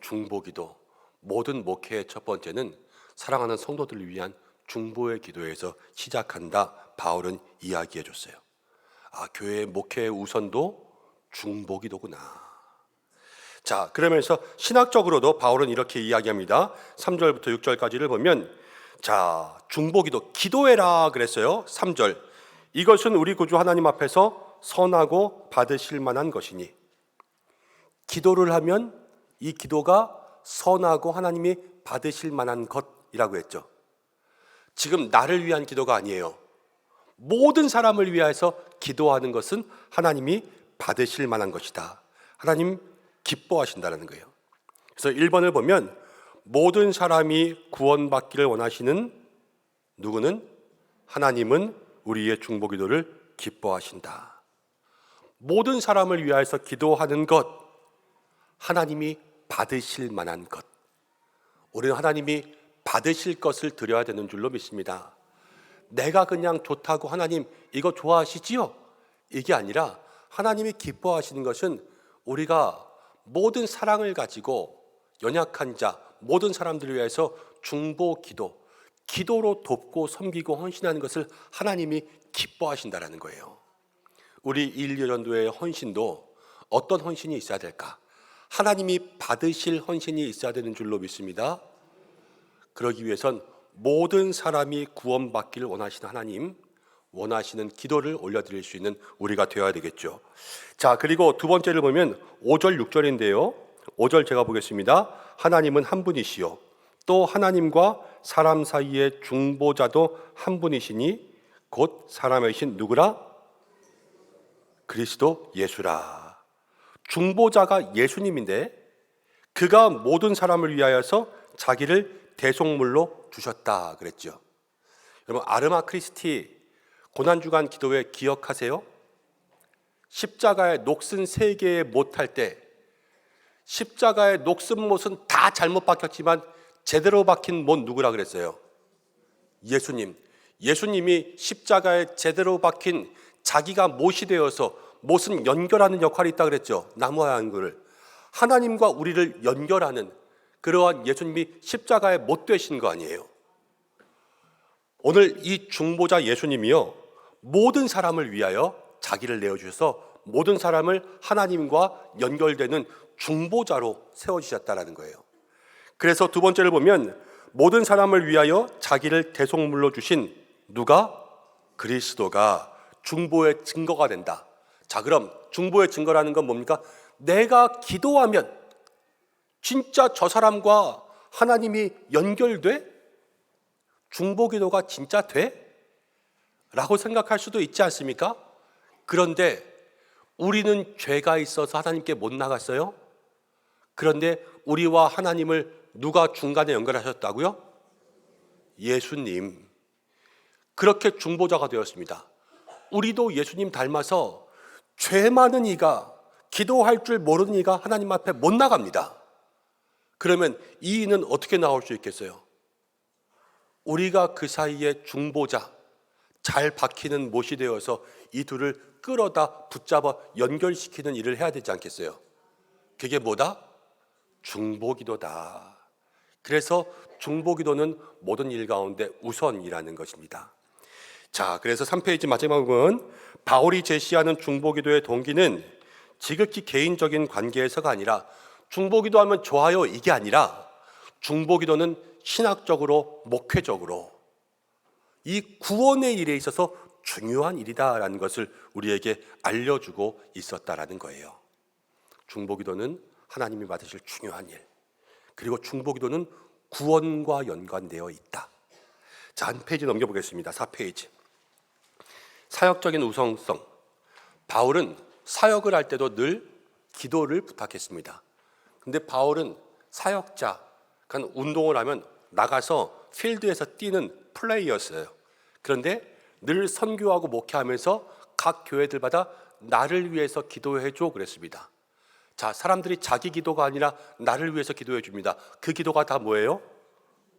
중보기도. 모든 목회의 첫 번째는 사랑하는 성도들을 위한 중보의 기도에서 시작한다. 바울은 이야기해 줬어요. 아, 교회의 목회의 우선도 중보기도구나. 자, 그러면서 신학적으로도 바울은 이렇게 이야기합니다. 3절부터 6절까지를 보면, 자, 중보기도, 기도해라 그랬어요. 3절, 이것은 우리 구주 하나님 앞에서 선하고 받으실 만한 것이니. 기도를 하면 이 기도가 선하고 하나님이 받으실 만한 것이라고 했죠. 지금 나를 위한 기도가 아니에요. 모든 사람을 위해서 기도하는 것은 하나님이 받으실 만한 것이다. 하나님 기뻐하신다는 거예요. 그래서 1번을 보면 모든 사람이 구원받기를 원하시는 누구는? 하나님은 우리의 중보기도를 기뻐하신다. 모든 사람을 위하여서 기도하는 것, 하나님이 받으실 만한 것. 우리는 하나님이 받으실 것을 드려야 되는 줄로 믿습니다. 내가 그냥 좋다고 하나님 이거 좋아하시지요? 이게 아니라 하나님이 기뻐하시는 것은 우리가 모든 사랑을 가지고 연약한 자, 모든 사람들을 위해서 중보 기도, 기도로 돕고 섬기고 헌신하는 것을 하나님이 기뻐하신다는 거예요. 우리 1년도의 헌신도 어떤 헌신이 있어야 될까? 하나님이 받으실 헌신이 있어야 되는 줄로 믿습니다. 그러기 위해선 모든 사람이 구원받기를 원하시는 하나님, 원하시는 기도를 올려드릴 수 있는 우리가 되어야 되겠죠. 자, 그리고 두 번째를 보면 5절 6절인데요 5절 제가 보겠습니다. 하나님은 한 분이시요 또 하나님과 사람 사이의 중보자도 한 분이시니 곧 사람이신 누구라? 그리스도 예수라. 중보자가 예수님인데 그가 모든 사람을 위하여서 자기를 대속물로 주셨다 그랬죠. 여러분, 아르마 크리스티 고난주간 기도회 기억하세요? 십자가의 녹슨 3개의 못할 때 십자가의 녹슨 못은 다 잘못 박혔지만 제대로 박힌 못 누구라 그랬어요? 예수님. 예수님이 십자가에 제대로 박힌 자기가 못이 되어서 못은 연결하는 역할이 있다 그랬죠. 나무와 연결을. 하나님과 우리를 연결하는 그러한 예수님이 십자가에 못 되신 거 아니에요. 오늘 이 중보자 예수님이요 모든 사람을 위하여 자기를 내어주셔서 모든 사람을 하나님과 연결되는 중보자로 세워주셨다는 거예요. 그래서 두 번째를 보면 모든 사람을 위하여 자기를 대속물로 주신 누가? 그리스도가 중보의 증거가 된다. 자, 그럼 중보의 증거라는 건 뭡니까? 내가 기도하면 진짜 저 사람과 하나님이 연결돼? 중보기도가 진짜 돼? 라고 생각할 수도 있지 않습니까? 그런데 우리는 죄가 있어서 하나님께 못 나갔어요? 그런데 우리와 하나님을 누가 중간에 연결하셨다고요? 예수님. 그렇게 중보자가 되었습니다. 우리도 예수님 닮아서 죄 많은 이가, 기도할 줄 모르는 이가 하나님 앞에 못 나갑니다. 그러면 이 이는 어떻게 나올 수 있겠어요? 우리가 그 사이에 중보자, 잘 박히는 못이 되어서 이 둘을 끌어다 붙잡아 연결시키는 일을 해야 되지 않겠어요? 그게 뭐다? 중보기도다. 그래서 중보기도는 모든 일 가운데 우선이라는 것입니다. 자, 그래서 3페이지 마지막 부분, 바울이 제시하는 중보기도의 동기는 지극히 개인적인 관계에서가 아니라, 중보기도하면 좋아요 이게 아니라, 중보기도는 신학적으로 목회적으로 이 구원의 일에 있어서 중요한 일이다라는 것을 우리에게 알려주고 있었다라는 거예요. 중보기도는 하나님이 받으실 중요한 일, 그리고 중보기도는 구원과 연관되어 있다. 자, 한 페이지 넘겨보겠습니다. 4페이지. 사역적인 우선성. 바울은 사역을 할 때도 늘 기도를 부탁했습니다. 근데 바울은 사역자, 그러니까 운동을 하면 나가서 필드에서 뛰는 플레이어였어요. 그런데 늘 선교하고 목회하면서 각 교회들마다 나를 위해서 기도해 줘 그랬습니다. 자, 사람들이 자기 기도가 아니라 나를 위해서 기도해 줍니다. 그 기도가 다 뭐예요?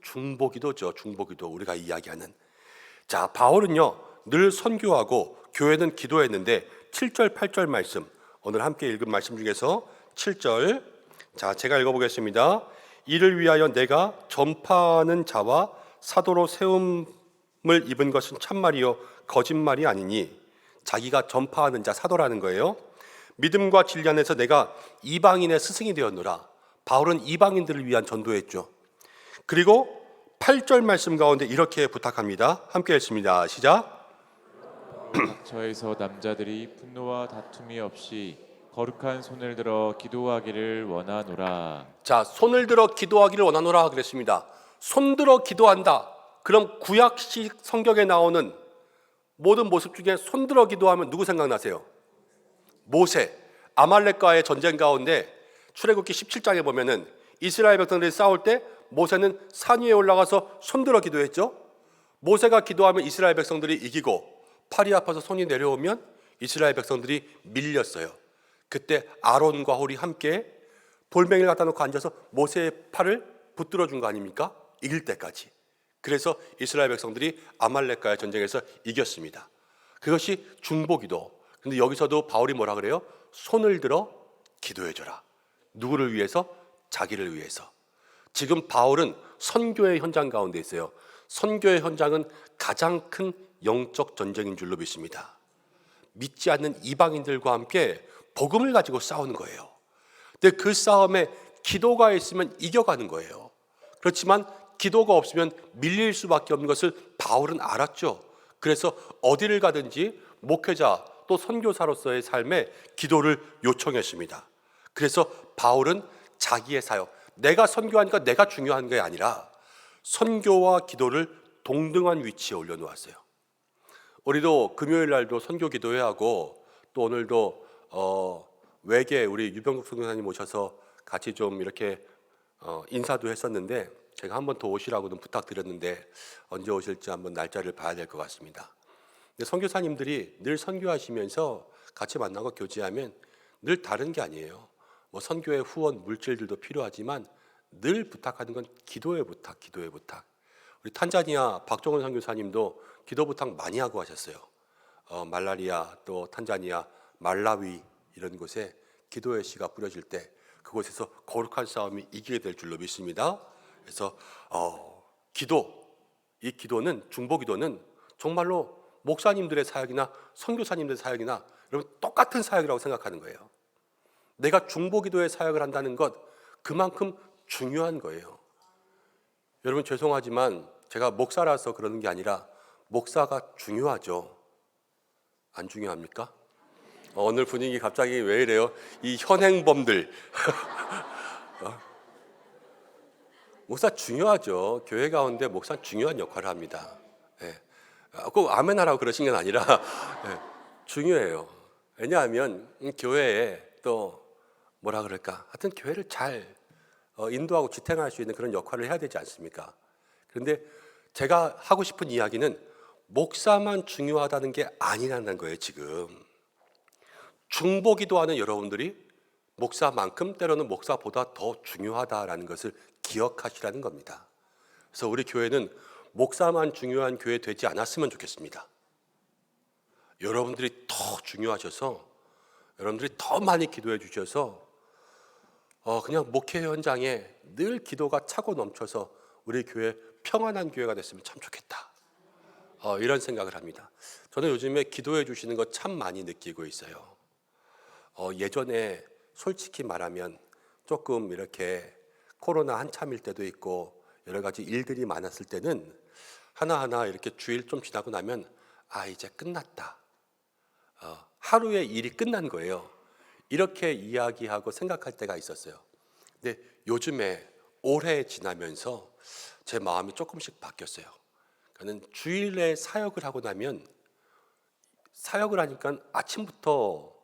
중보기도죠. 중보기도, 우리가 이야기하는. 자, 바울은요 늘 선교하고 교회는 기도했는데 7절 8절 말씀, 오늘 함께 읽은 말씀 중에서 7절, 자, 제가 읽어보겠습니다. 이를 위하여 내가 전파하는 자와 사도로 세움을 입은 것은 참말이요 거짓말이 아니니. 자기가 전파하는 자, 사도라는 거예요. 믿음과 진리 안에서 내가 이방인의 스승이 되었노라. 바울은 이방인들을 위한 전도했죠. 그리고 8절 말씀 가운데 이렇게 부탁합니다. 함께 읽습니다. 시작. 저에서 남자들이 분노와 다툼이 없이 거룩한 손을 들어 기도하기를 원하노라. 자, 손을 들어 기도하기를 원하노라 그랬습니다. 손 들어 기도한다. 그럼 구약식 성경에 나오는 모든 모습 중에 손 들어 기도하면 누구 생각나세요? 모세. 아말렉과의 전쟁 가운데 출애굽기 17장에 보면은 이스라엘 백성들이 싸울 때 모세는 산 위에 올라가서 손 들어 기도했죠. 모세가 기도하면 이스라엘 백성들이 이기고, 팔이 아파서 손이 내려오면 이스라엘 백성들이 밀렸어요. 그때 아론과 홀이 함께 돌멩이를 갖다 놓고 앉아서 모세의 팔을 붙들어 준 거 아닙니까? 이길 때까지. 그래서 이스라엘 백성들이 아말렉과의 전쟁에서 이겼습니다. 그것이 중보기도. 근데 여기서도 바울이 뭐라 그래요? 손을 들어 기도해줘라. 누구를 위해서? 자기를 위해서. 지금 바울은 선교의 현장 가운데 있어요. 선교의 현장은 가장 큰 영적 전쟁인 줄로 믿습니다. 믿지 않는 이방인들과 함께 복음을 가지고 싸우는 거예요. 근데 그 싸움에 기도가 있으면 이겨가는 거예요. 그렇지만 기도가 없으면 밀릴 수밖에 없는 것을 바울은 알았죠. 그래서 어디를 가든지 목회자 또 선교사로서의 삶에 기도를 요청했습니다. 그래서 바울은 자기의 사역, 내가 선교하니까 내가 중요한 게 아니라 선교와 기도를 동등한 위치에 올려놓았어요. 우리도 금요일 날도 선교 기도회야 하고, 또 오늘도 외계 우리 유병국 선교사님 오셔서 같이 좀 이렇게 인사도 했었는데, 제가 한 번 더 오시라고는 부탁드렸는데 언제 오실지 한번 날짜를 봐야 될 것 같습니다. 근데 선교사님들이 늘 선교하시면서 같이 만나고 교제하면 늘 다른 게 아니에요. 뭐 선교의 후원 물질들도 필요하지만 늘 부탁하는 건 기도의 부탁, 기도의 부탁. 우리 탄자니아 박종원 선교사님도 기도 부탁 많이 하고 하셨어요. 말라리아, 또 탄자니아, 말라위 이런 곳에 기도의 씨가 뿌려질 때 그곳에서 거룩한 싸움이 이기게 될 줄로 믿습니다. 그래서 이 기도는, 중보기도는 정말로 목사님들의 사역이나 선교사님들의 사역이나 여러분 똑같은 사역이라고 생각하는 거예요. 내가 중보기도의 사역을 한다는 것, 그만큼 중요한 거예요. 여러분 죄송하지만 제가 목사라서 그러는 게 아니라 목사가 중요하죠. 안 중요합니까? 오늘 분위기 갑자기 왜 이래요? 이 현행범들. 목사 중요하죠. 교회 가운데 목사는 중요한 역할을 합니다. 네. 꼭 아멘하라고 그러신 건 아니라 네. 중요해요. 왜냐하면 교회에 또 뭐라 그럴까? 하여튼 교회를 잘 인도하고 지탱할 수 있는 그런 역할을 해야 되지 않습니까? 그런데 제가 하고 싶은 이야기는 목사만 중요하다는 게 아니라는 거예요. 지금 중보기도하는 여러분들이 목사만큼, 때로는 목사보다 더 중요하다라는 것을 기억하시라는 겁니다. 그래서 우리 교회는 목사만 중요한 교회 되지 않았으면 좋겠습니다. 여러분들이 더 중요하셔서, 여러분들이 더 많이 기도해 주셔서 그냥 목회 현장에 늘 기도가 차고 넘쳐서 우리 교회 평안한 교회가 됐으면 참 좋겠다. 이런 생각을 합니다. 저는 요즘에 기도해 주시는 거 참 많이 느끼고 있어요. 예전에 솔직히 말하면 조금 이렇게 코로나 한참일 때도 있고 여러 가지 일들이 많았을 때는 하나하나 이렇게 주일 좀 지나고 나면 이제 끝났다. 하루의 일이 끝난 거예요. 이렇게 이야기하고 생각할 때가 있었어요. 근데 요즘에 올해 지나면서 제 마음이 조금씩 바뀌었어요. 저는 주일에 사역을 하고 나면 사역을 하니까 아침부터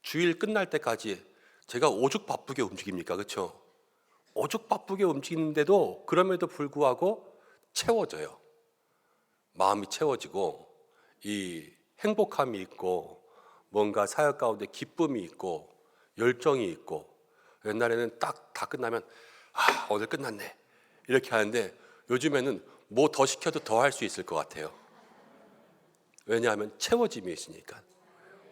주일 끝날 때까지 제가 오죽 바쁘게 움직입니까? 그렇죠? 오죽 바쁘게 움직이는데도 그럼에도 불구하고 채워져요. 마음이 채워지고 이 행복함이 있고 뭔가 사역 가운데 기쁨이 있고 열정이 있고 옛날에는 딱 다 끝나면 오늘 끝났네 이렇게 하는데 요즘에는 뭐 더 시켜도 더 할 수 있을 것 같아요. 왜냐하면 채워짐이 있으니까.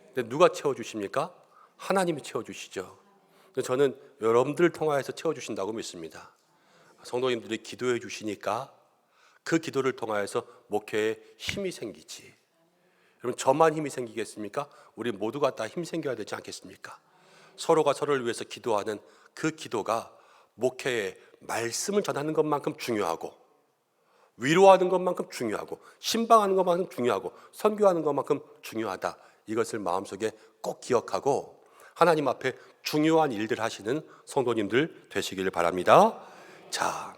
근데 누가 채워주십니까? 하나님이 채워주시죠. 저는 여러분들을 통하여서 채워주신다고 믿습니다. 성도님들이 기도해 주시니까 그 기도를 통하여서 목회에 힘이 생기지. 여러분 저만 힘이 생기겠습니까? 우리 모두가 다 힘 생겨야 되지 않겠습니까? 서로가 서로를 위해서 기도하는 그 기도가 목회에 말씀을 전하는 것만큼 중요하고 위로하는 것만큼 중요하고 신방하는 것만큼 중요하고 선교하는 것만큼 중요하다. 이것을 마음속에 꼭 기억하고 하나님 앞에 중요한 일들 하시는 성도님들 되시기를 바랍니다. 자,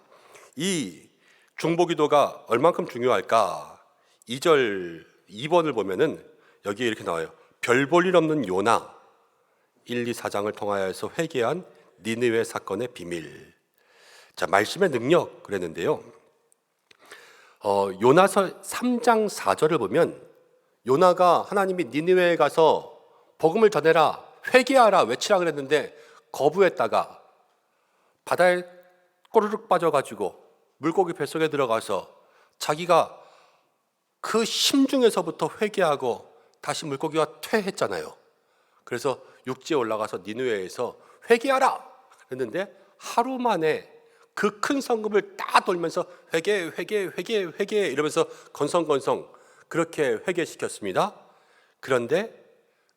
이 중보기도가 얼만큼 중요할까? 2절 2번을 보면은 여기에 이렇게 나와요. 별 볼 일 없는 요나 1, 2, 4장을 통하여서 회개한 니느웨 사건의 비밀. 자, 말씀의 능력 그랬는데요. 요나서 3장 4절을 보면 요나가 하나님이 니느웨에 가서 복음을 전해라, 회개하라 외치라 그랬는데 거부했다가 바다에 꼬르륵 빠져가지고 물고기 뱃속에 들어가서 자기가 그 심중에서부터 회개하고 다시 물고기가 퇴했잖아요. 그래서 육지에 올라가서 니느웨에서 회개하라 그랬는데 하루 만에 그 큰 성읍을 다 돌면서 회개 이러면서 건성건성 그렇게 회개시켰습니다. 그런데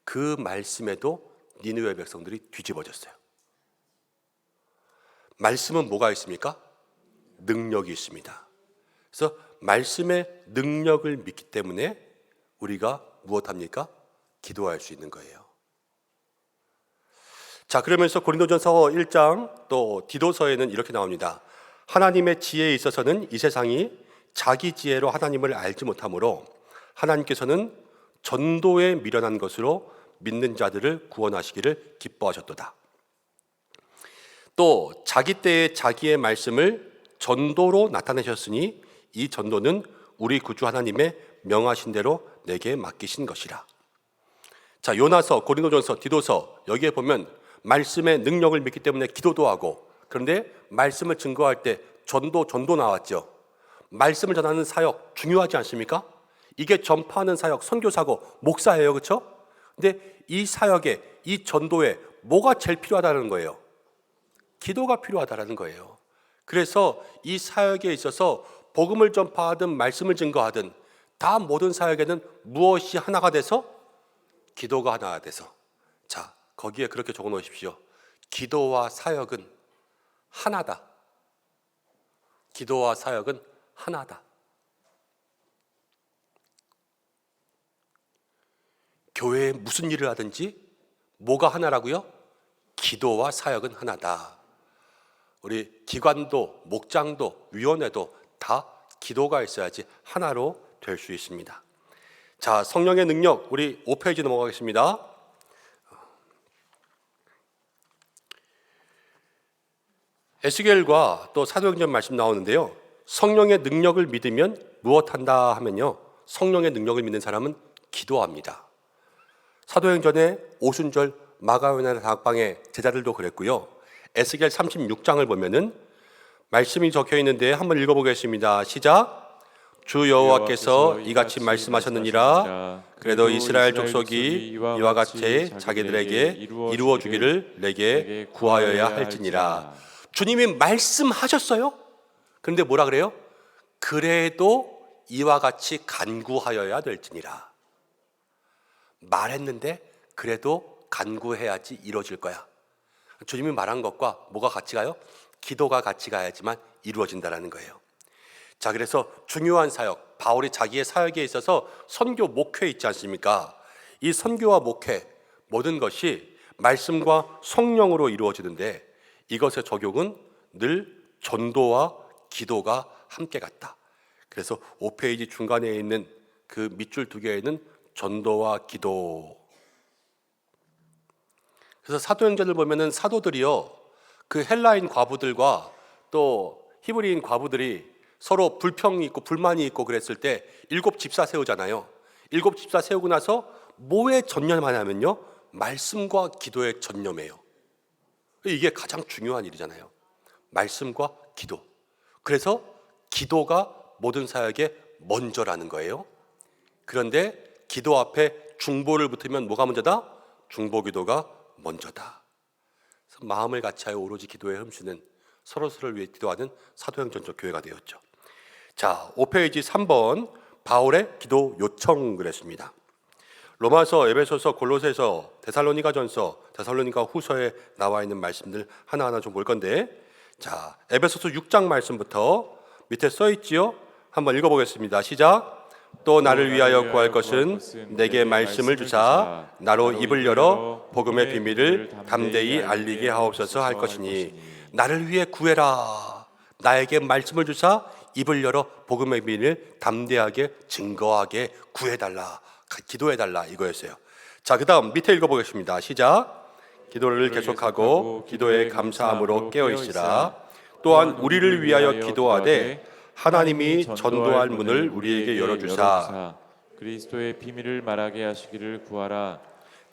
그 말씀에도 니느웨 백성들이 뒤집어졌어요. 말씀은 뭐가 있습니까? 능력이 있습니다. 그래서 말씀의 능력을 믿기 때문에 우리가 무엇합니까? 기도할 수 있는 거예요. 자, 그러면서 고린도전서 1장 또 디도서에는 이렇게 나옵니다. 하나님의 지혜에 있어서는 이 세상이 자기 지혜로 하나님을 알지 못하므로 하나님께서는 전도에 미련한 것으로 믿는 자들을 구원하시기를 기뻐하셨도다. 또 자기 때에 자기의 말씀을 전도로 나타내셨으니 이 전도는 우리 구주 하나님의 명하신 대로 내게 맡기신 것이라. 자, 요나서, 고린도전서, 디도서 여기에 보면 말씀의 능력을 믿기 때문에 기도도 하고 그런데 말씀을 증거할 때 전도 나왔죠. 말씀을 전하는 사역 중요하지 않습니까? 이게 전파하는 사역, 선교사고 목사예요. 그렇죠? 근데 이 사역에 이 전도에 뭐가 제일 필요하다는 거예요? 기도가 필요하다는 거예요. 그래서 이 사역에 있어서 복음을 전파하든 말씀을 증거하든 다 모든 사역에는 무엇이 하나가 돼서? 기도가 하나가 돼서. 자, 거기에 그렇게 적어 놓으십시오. 기도와 사역은 하나다. 기도와 사역은 하나다. 교회에 무슨 일을 하든지 뭐가 하나라고요? 기도와 사역은 하나다. 우리 기관도 목장도 위원회도 다 기도가 있어야지 하나로 될 수 있습니다. 자, 성령의 능력 우리 5페이지 넘어가겠습니다. 에스겔과 또 사도행전 말씀 나오는데요. 성령의 능력을 믿으면 무엇한다 하면요. 성령의 능력을 믿는 사람은 기도합니다. 사도행전의 오순절 마가요나 다락방의 제자들도 그랬고요. 에스겔 36장을 보면은 말씀이 적혀 있는데 한번 읽어보겠습니다. 시작. 주 여호와께서 이같이 말씀하셨느니라. 그래도 이스라엘 족속이 이와 같이 자기들에게 이루어 주기를 내게 구하여야 할지니라. 주님이 말씀하셨어요. 그런데 뭐라 그래요? 그래도 이와 같이 간구하여야 될지니라. 말했는데 그래도 간구해야지 이루어질 거야. 주님이 말한 것과 뭐가 같이 가요? 기도가 같이 가야지만 이루어진다라는 거예요. 자, 그래서 중요한 사역, 바울이 자기의 사역에 있어서 선교 목회 있지 않습니까? 이 선교와 목회 모든 것이 말씀과 성령으로 이루어지는데 이것의 적용은 늘 전도와 기도가 함께 갔다. 그래서 5페이지 중간에 있는 그 밑줄 2개에는 전도와 기도. 그래서 사도행전을 보면은 사도들이요, 그 헬라인 과부들과 또 히브리인 과부들이 서로 불평이 있고 불만이 있고 그랬을 때 7 집사 세우잖아요. 7 집사 세우고 나서 뭐에 전념하냐면요, 말씀과 기도에 전념해요. 이게 가장 중요한 일이잖아요. 말씀과 기도. 그래서 기도가 모든 사역의 먼저라는 거예요. 그런데 기도 앞에 중보를 붙으면 뭐가 먼저다? 중보기도가 먼저다. 그래서 마음을 같이하여 오로지 기도에 흠쓰는, 서로서로를 위해 기도하는 사도행전적 교회가 되었죠. 자, 5페이지 3번 바울의 기도 요청 그랬습니다. 로마서, 에베소서, 골로새서, 데살로니가전서, 데살로니가 후서에 나와 있는 말씀들 하나하나 좀 볼 건데, 자, 에베소서 6장 말씀부터 밑에 써 있지요. 한번 읽어보겠습니다. 시작. 또 나를 위하여 구할 것은 내게 말씀을 주사 나로 입을 열어 복음의 비밀을 담대히 알리게 하옵소서 할 것이니, 나를 위해 구해라. 나에게 말씀을 주사 입을 열어 복음의 비밀을 담대하게 증거하게 구해달라, 기도해달라 이거였어요. 자, 그 다음 밑에 읽어보겠습니다. 시작. 기도를 계속하고 기도에 감사함으로 깨어있으라. 또한 우리를 위하여 기도하되 하나님이 전도할 문을 우리에게 열어주사 그리스도의 비밀을 말하게 하시기를 구하라.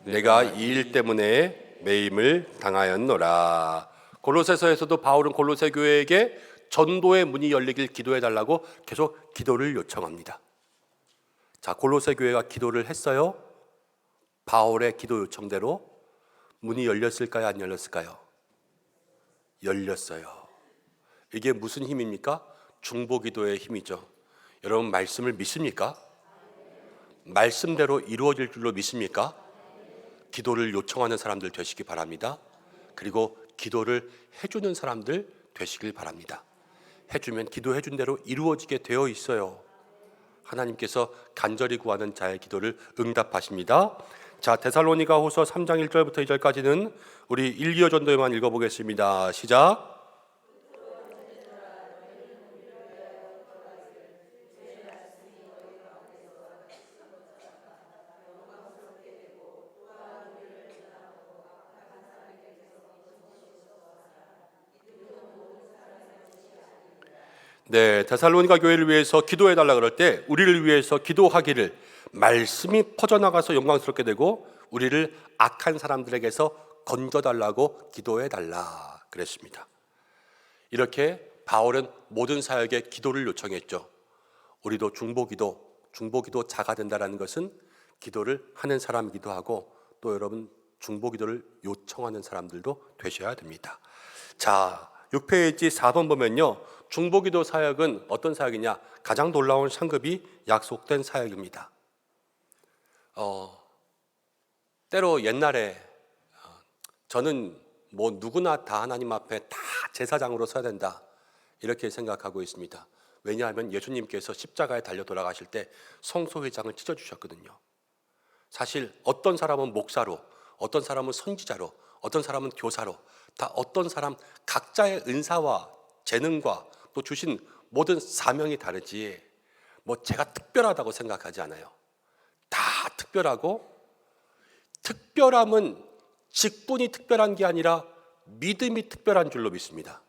내가 이 일 때문에 매임을 당하였노라. 골로새서에서도 바울은 골로새 교회에게 전도의 문이 열리길 기도해달라고 계속 기도를 요청합니다. 자, 골로새 교회가 기도를 했어요. 바울의 기도 요청대로 문이 열렸을까요? 안 열렸을까요? 열렸어요. 이게 무슨 힘입니까? 중보기도의 힘이죠. 여러분, 말씀을 믿습니까? 말씀대로 이루어질 줄로 믿습니까? 기도를 요청하는 사람들 되시기 바랍니다. 그리고 기도를 해주는 사람들 되시길 바랍니다. 해주면 기도해준 대로 이루어지게 되어 있어요. 하나님께서 간절히 구하는 자의 기도를 응답하십니다. 자, 데살로니가 후서 3장 1절부터 2절까지는 우리 1, 2호 전도에만 읽어보겠습니다. 시작. 네, 데살로니가 교회를 위해서 기도해달라 그럴 때 우리를 위해서 기도하기를, 말씀이 퍼져나가서 영광스럽게 되고 우리를 악한 사람들에게서 건져달라고 기도해달라 그랬습니다. 이렇게 바울은 모든 사역에 기도를 요청했죠. 우리도 중보기도 자가 된다는 것은 기도를 하는 사람이기도 하고, 또 여러분 중보기도를 요청하는 사람들도 되셔야 됩니다. 자, 6페이지 4번 보면요, 중보기도 사역은 어떤 사역이냐? 가장 놀라운 상급이 약속된 사역입니다. 때로 옛날에 저는 뭐 누구나 다 하나님 앞에 다 제사장으로 서야 된다 이렇게 생각하고 있습니다. 왜냐하면 예수님께서 십자가에 달려 돌아가실 때 성소회장을 찢어주셨거든요. 사실 어떤 사람은 목사로, 어떤 사람은 선지자로, 어떤 사람은 교사로, 다 어떤 사람 각자의 은사와 재능과 또 주신 모든 사명이 다르지, 뭐 제가 특별하다고 생각하지 않아요. 다 특별하고, 특별함은 직분이 특별한 게 아니라 믿음이 특별한 줄로 믿습니다.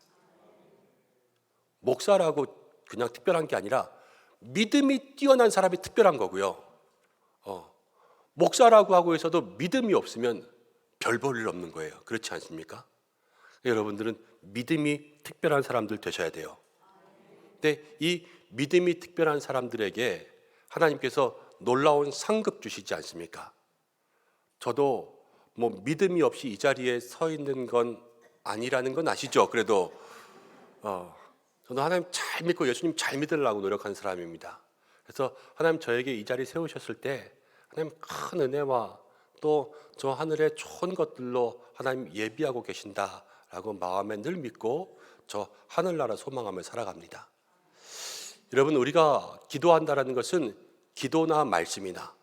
목사라고 그냥 특별한 게 아니라 믿음이 뛰어난 사람이 특별한 거고요. 목사라고 하고 있어도 믿음이 없으면 별 볼 일 없는 거예요. 그렇지 않습니까? 여러분들은 믿음이 특별한 사람들 되셔야 돼요. 근데 이 믿음이 특별한 사람들에게 하나님께서 놀라운 상급 주시지 않습니까? 저도 뭐 믿음이 없이 이 자리에 서 있는 건 아니라는 건 아시죠? 그래도 저는 하나님 잘 믿고 예수님 잘 믿으려고 노력하는 사람입니다. 그래서 하나님 저에게 이 자리 세우셨을 때 하나님 큰 은혜와 또 저 하늘의 좋은 것들로 하나님 예비하고 계신다라고 마음에 늘 믿고 저 하늘나라 소망하며 살아갑니다. 여러분, 우리가 기도한다라는 것은 기도나 말씀이나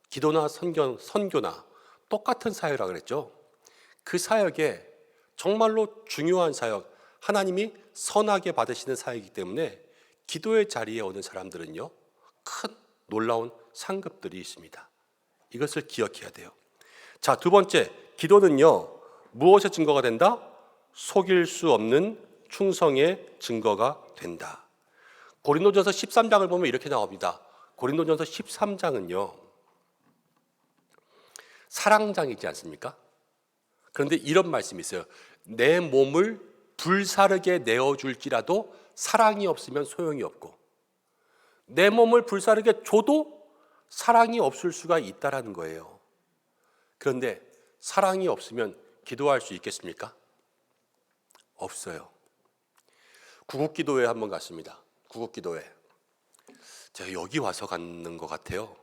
기도나 선교나 똑같은 사역이라고 그랬죠. 그 사역에 정말로 중요한 사역, 하나님이 선하게 받으시는 사역이기 때문에 기도의 자리에 오는 사람들은요, 큰 놀라운 상급들이 있습니다. 이것을 기억해야 돼요. 자, 두 번째, 기도는요, 무엇의 증거가 된다? 속일 수 없는 충성의 증거가 된다. 고린도전서 13장을 보면 이렇게 나옵니다. 고린도전서 13장은요, 사랑장이지 않습니까? 그런데 이런 말씀이 있어요. 내 몸을 불사르게 내어줄지라도 사랑이 없으면 소용이 없고, 내 몸을 불사르게 줘도 사랑이 없을 수가 있다라는 거예요. 그런데 사랑이 없으면 기도할 수 있겠습니까? 없어요. 구국기도회 한번 갔습니다. 구국기도회. 제가 여기 와서 갔는 것 같아요.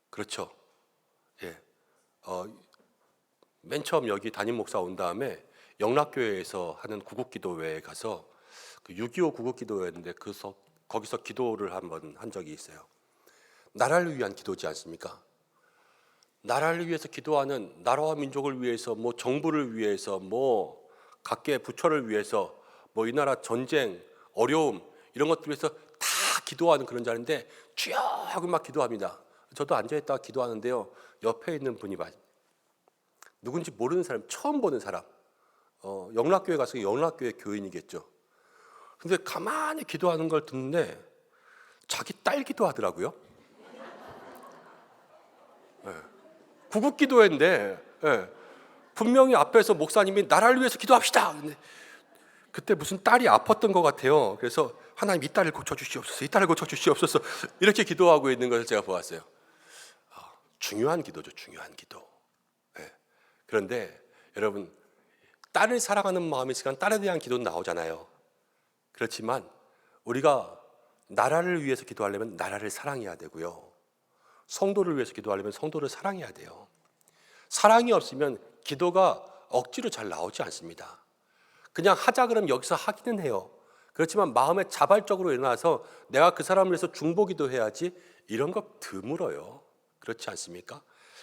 그렇죠? 예. 맨 처음 여기 담임 목사 온 다음에 영락교회에서 하는 구국기도회에 가서 그 6.25 구국기도회였는데 거기서 기도를 한번 한 적이 있어요. 나라를 위한 기도지 않습니까? 나라를 위해서 기도하는, 나라와 민족을 위해서, 뭐 정부를 위해서, 뭐 각계 부처를 위해서, 뭐 이 나라 전쟁, 어려움 이런 것들 위해서 다 기도하는 그런 자리인데 주여 하고 막 기도합니다. 저도 앉아있다가 기도하는데요, 옆에 있는 분이 누군지 모르는 사람, 처음 보는 사람, 영락교회 가서 영락교회 교인이겠죠. 근데 가만히 기도하는 걸 듣는데 자기 딸 기도하더라고요. 네. 구국기도회인데, 네. 분명히 앞에서 목사님이 나라를 위해서 기도합시다. 근데 그때 무슨 딸이 아팠던 것 같아요. 그래서 하나님 이 딸을 고쳐주시옵소서, 이 딸을 고쳐주시옵소서 이렇게 기도하고 있는 것을 제가 보았어요. 중요한 기도죠, 중요한 기도. 네. 그런데 여러분, 딸을 사랑하는 마음이 있으니까 딸에 대한 기도는 나오잖아요. 그렇지만 우리가 나라를 위해서 기도하려면 나라를 사랑해야 되고요, 성도를 위해서 기도하려면 성도를 사랑해야 돼요. 사랑이 없으면 기도가 억지로 잘 나오지 않습니다. 그냥 하자 그러면 여기서 하기는 해요. 그렇지만 마음에 자발적으로 일어나서 내가 그 사람을 위해서 중보기도 해야지, 이런 거 드물어요. 그렇지 않습니까?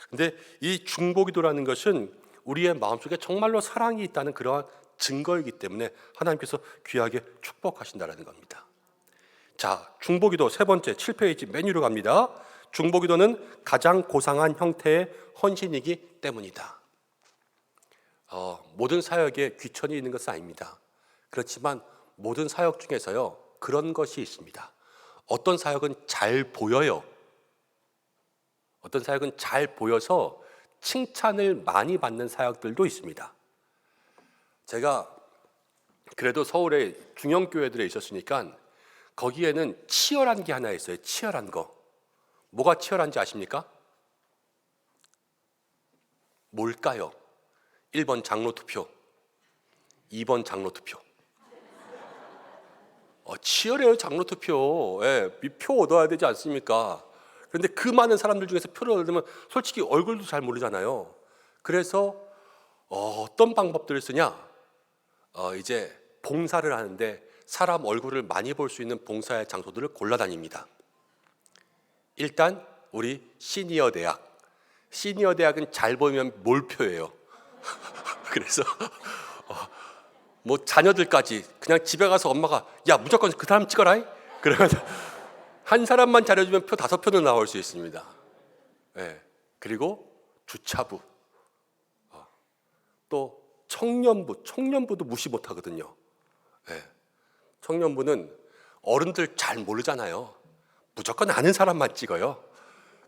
근데 이 중보기도라는 것은 우리의 마음속에 정말로 사랑이 있다는 그러한 증거이기 때문에 하나님께서 귀하게 축복하신다는 겁니다. 자, 중보기도 세 번째 7페이지 메뉴로 갑니다. 중보기도는 가장 고상한 형태의 헌신이기 때문이다. 모든 사역에 귀천이 있는 것은 아닙니다. 그렇지만 모든 사역 중에서요, 그런 것이 있습니다. 어떤 사역은 잘 보여요. 어떤 사역은 잘 보여서 칭찬을 많이 받는 사역들도 있습니다. 제가 그래도 서울에 중형교회들에 있었으니까 거기에는 치열한 게 하나 있어요. 치열한 거. 뭐가 치열한지 아십니까? 뭘까요? 1번 장로 투표, 2번 장로 투표. 치열해요, 장로 투표. 예, 표 얻어야 되지 않습니까? 그런데 그 많은 사람들 중에서 표를 얻으면 솔직히 얼굴도 잘 모르잖아요. 그래서 어떤 방법들을 쓰냐? 이제 봉사를 하는데 사람 얼굴을 많이 볼 수 있는 봉사의 장소들을 골라다닙니다. 일단 우리 시니어 대학은 잘 보이면 몰표예요. 그래서 뭐 자녀들까지 그냥 집에 가서 엄마가 야 무조건 그 사람 찍어라, 그러면 한 사람만 잘해주면 표 5표는 나올 수 있습니다. 네. 그리고 주차부, 또 청년부도 무시 못하거든요. 네. 청년부는 어른들 잘 모르잖아요. 무조건 아는 사람만 찍어요.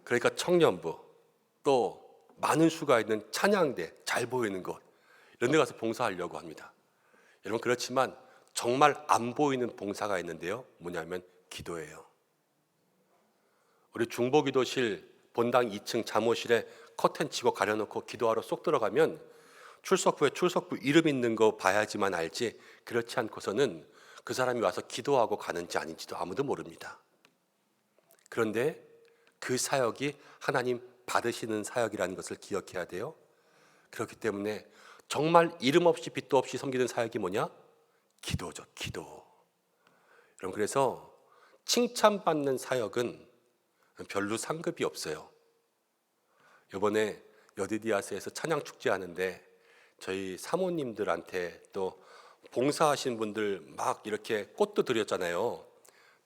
그러니까 청년부, 또 많은 수가 있는 찬양대, 잘 보이는 곳, 이런 데 가서 봉사하려고 합니다. 여러분, 그렇지만 정말 안 보이는 봉사가 있는데요, 뭐냐면 기도예요. 우리 중보기도실 본당 2층 잠옷실에 커튼 치고 가려놓고 기도하러 쏙 들어가면 출석부에 출석부 이름 있는 거 봐야지만 알지, 그렇지 않고서는 그 사람이 와서 기도하고 가는지 아닌지도 아무도 모릅니다. 그런데 그 사역이 하나님 받으시는 사역이라는 것을 기억해야 돼요. 그렇기 때문에 정말 이름 없이 빛도 없이 섬기는 사역이 뭐냐? 기도죠, 기도. 여러분, 그래서 칭찬받는 사역은 별로 상급이 없어요. 이번에 여디디아스에서 찬양 축제 하는데 저희 사모님들한테 또 봉사하신 분들 막 이렇게 꽃도 드렸잖아요.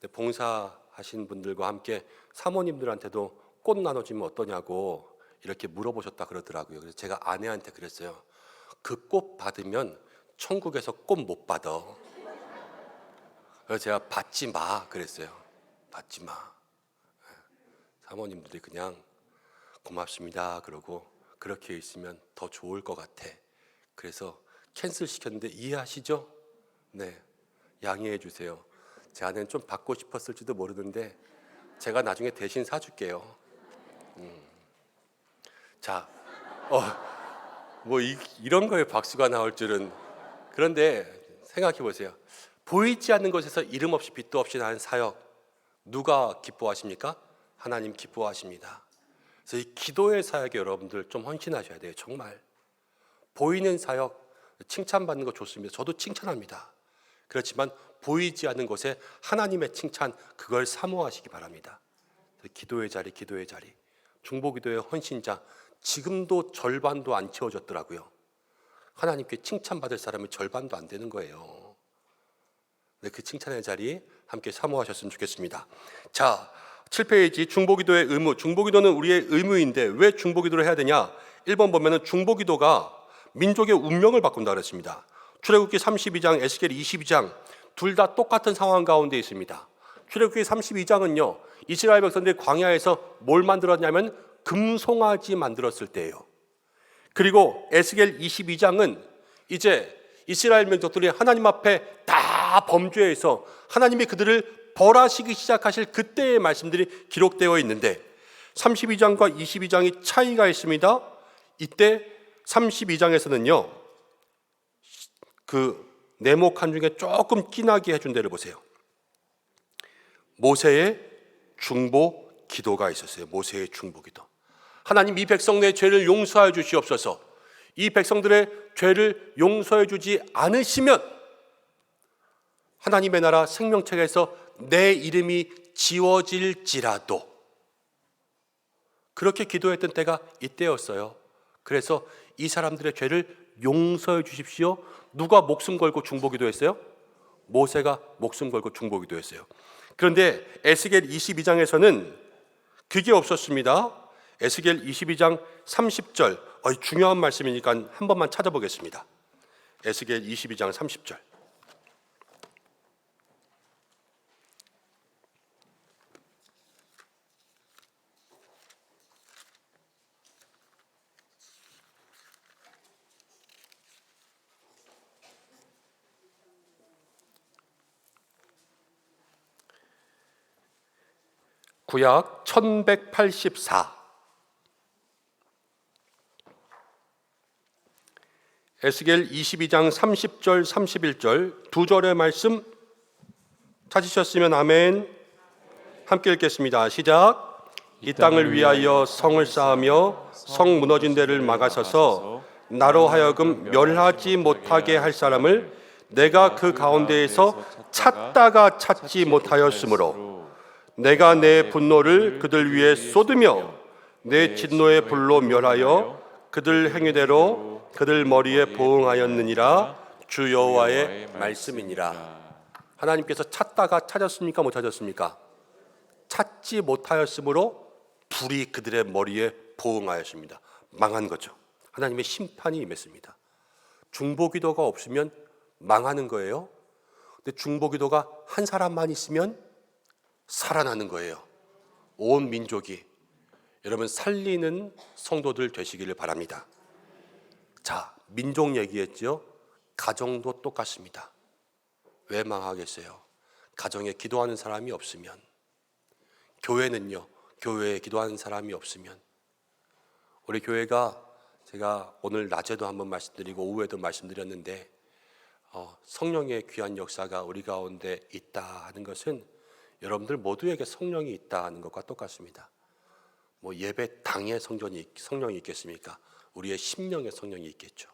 근데 봉사하신 분들과 함께 사모님들한테도 꽃 나눠주면 어떠냐고 이렇게 물어보셨다 그러더라고요. 그래서 제가 아내한테 그랬어요. 그 꽃 받으면 천국에서 꽃 못 받아. 그래서 제가 받지 마 그랬어요. 받지 마. 사모님들이 그냥 고맙습니다 그러고 그렇게 있으면 더 좋을 것 같아. 그래서 캔슬 시켰는데 이해하시죠? 네, 양해해 주세요. 제 아내는 좀 받고 싶었을지도 모르는데 제가 나중에 대신 사줄게요. 자, 이런 거에 박수가 나올 줄은. 그런데 생각해 보세요. 보이지 않는 곳에서 이름 없이 빛도 없이 나는 사역, 누가 기뻐하십니까? 하나님 기뻐하십니다. 그래서 이 기도의 사역에 여러분들 좀 헌신하셔야 돼요. 정말 보이는 사역 칭찬받는 거 좋습니다. 저도 칭찬합니다. 그렇지만 보이지 않는 곳에 하나님의 칭찬, 그걸 사모하시기 바랍니다. 기도의 자리, 기도의 자리. 중보기도의 헌신자, 지금도 절반도 안 채워졌더라고요. 하나님께 칭찬받을 사람이 절반도 안 되는 거예요. 그 칭찬의 자리 함께 사모하셨으면 좋겠습니다. 자, 7페이지 중보기도의 의무. 중보기도는 우리의 의무인데 왜 중보기도를 해야 되냐? 1번 보면은 중보기도가 민족의 운명을 바꾼다 그랬습니다. 출애굽기 32장, 에스겔 22장 둘 다 똑같은 상황 가운데 있습니다. 출애굽기 32장은요, 이스라엘 백성들이 광야에서 뭘 만들었냐면 금송아지 만들었을 때예요. 그리고 에스겔 22장은 이제 이스라엘 민족들이 하나님 앞에 다 범죄해서 하나님이 그들을 벌하시기 시작하실 그때의 말씀들이 기록되어 있는데 32장과 22장이 차이가 있습니다. 이때 32장에서는요, 그 네모칸 중에 조금 끼나게 해준 데를 보세요. 모세의 중보 기도가 있었어요. 모세의 중보 기도. 하나님, 이 백성의 죄를 용서하여 주시옵소서. 이 백성들의 죄를 용서해 주지 않으시면 하나님의 나라 생명책에서 내 이름이 지워질지라도. 그렇게 기도했던 때가 이때였어요. 그래서 이 사람들의 죄를 용서해 주십시오. 누가 목숨 걸고 중보 기도했어요? 모세가 목숨 걸고 중보 기도했어요. 그런데 에스겔 22장에서는 그게 없었습니다. 에스겔 22장 30절, 중요한 말씀이니까 한 번만 찾아보겠습니다. 에스겔 22장 30절. 구약 1184 에스겔 22장 30절 31절 두 절의 말씀 찾으셨으면 아멘. 함께 읽겠습니다. 시작. 이 땅을 위하여 성을 쌓으며 성 무너진 데를 막아서서 나로 하여금 멸하지 못하게 할 사람을 내가 그 가운데에서 찾다가 찾지 못하였으므로 내가 내 분노를 그들 위에 쏟으며 내 진노의 불로 멸하여 그들 행위대로 그들 머리에 보응하였느니라. 주 여호와의 말씀이니라. 하나님께서 찾다가 찾았습니까? 못 찾았습니까? 찾지 못하였으므로 불이 그들의 머리에 보응하였습니다. 망한 거죠. 하나님의 심판이 임했습니다. 중보기도가 없으면 망하는 거예요. 근데 중보기도가 한 사람만 있으면 살아나는 거예요. 온 민족이. 여러분, 살리는 성도들 되시기를 바랍니다. 자, 민족 얘기했죠. 가정도 똑같습니다. 왜 망하겠어요? 가정에 기도하는 사람이 없으면. 교회는요, 교회에 기도하는 사람이 없으면. 우리 교회가 제가 오늘 낮에도 한번 말씀드리고 오후에도 말씀드렸는데 성령의 귀한 역사가 우리 가운데 있다 하는 것은 여러분들 모두에게 성령이 있다는 것과 똑같습니다. 뭐 예배당에 성령이 있겠습니까? 우리의 심령에 성령이 있겠죠.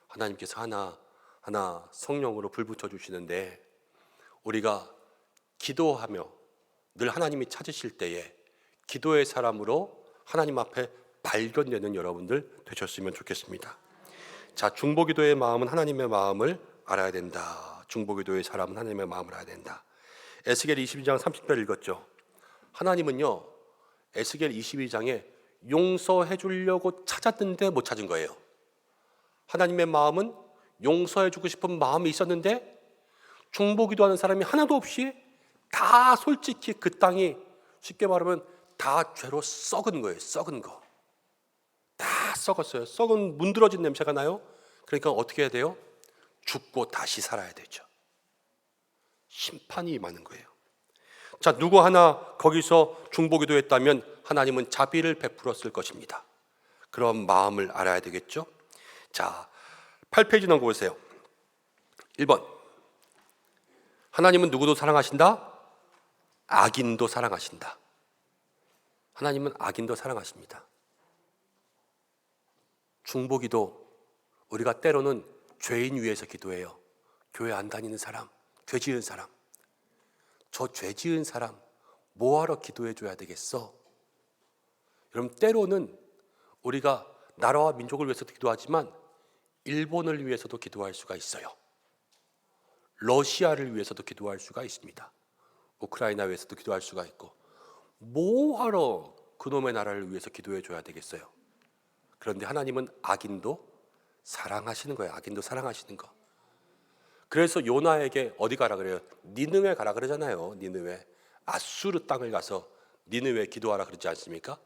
하나님께서 하나 성령으로 불 붙여주시는데, 우리가 기도하며 늘 하나님이 찾으실 때에 기도의 사람으로 하나님 앞에 발견되는 여러분들 되셨으면 좋겠습니다. 자, 중보기도의 마음은 하나님의 마음을 알아야 된다. 중보기도의 사람은 하나님의 마음을 알아야 된다. 에스겔 22장 30절 읽었죠. 하나님은요, 에스겔 22장에 용서해 주려고 찾았는데 못 찾은 거예요. 하나님의 마음은 용서해 주고 싶은 마음이 있었는데 중보기도하는 사람이 하나도 없이 다 솔직히 그 땅이 쉽게 말하면 다 죄로 썩은 거예요. 썩은 거. 다 썩었어요. 썩은 문드러진 냄새가 나요. 그러니까 어떻게 해야 돼요? 죽고 다시 살아야 되죠. 심판이 임하는 거예요. 자, 누구 하나 거기서 중보기도했다면 하나님은 자비를 베풀었을 것입니다. 그런 마음을 알아야 되겠죠. 자, 8페이지 넘겨보세요. 1번, 하나님은 누구도 사랑하신다? 악인도 사랑하신다. 하나님은 악인도 사랑하십니다. 중보기도, 우리가 때로는 죄인 위해서 기도해요. 교회 안 다니는 사람, 죄 지은 사람. 저 죄 지은 사람 뭐하러 기도해 줘야 되겠어? 여러분, 때로는 우리가 나라와 민족을 위해서도 기도하지만 일본을 위해서도 기도할 수가 있어요. 러시아를 위해서도 기도할 수가 있습니다. 우크라이나 위해서도 기도할 수가 있고, 뭐하러 그놈의 나라를 위해서 기도해 줘야 되겠어요? 그런데 하나님은 악인도 사랑하시는 거예요. 악인도 사랑하시는 거. 그래서 요나에게 어디 가라 그래요? 니느웨 가라 그러잖아요. 니느웨. 아수르 땅을 가서 니느웨 기도하라 그러지 않습니까?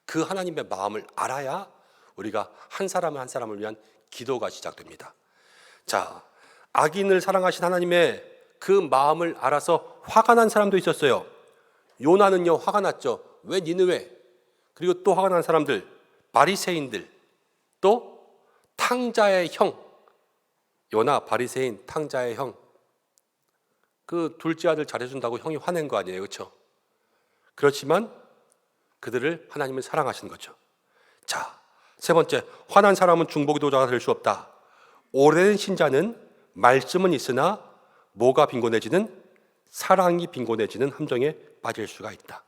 그 하나님의 마음을 알아야 우리가 한 사람 한 사람을 위한 기도가 시작됩니다. 자, 악인을 사랑하신 하나님의 그 마음을 알아서 화가 난 사람도 있었어요. 요나는요, 화가 났죠. 왜 니느웨? 그리고 또 화가 난 사람들, 바리새인들, 또 탕자의 형, 요나, 바리새인, 탕자의 형, 그 둘째 아들 잘해준다고 형이 화낸 거 아니에요, 그렇죠? 그렇지만 그들을 하나님은 사랑하시는 거죠. 자, 세 번째, 화난 사람은 중보기도자가 될 수 없다. 오래된 신자는 말씀은 있으나 뭐가 빈곤해지는? 사랑이 빈곤해지는 함정에 빠질 수가 있다.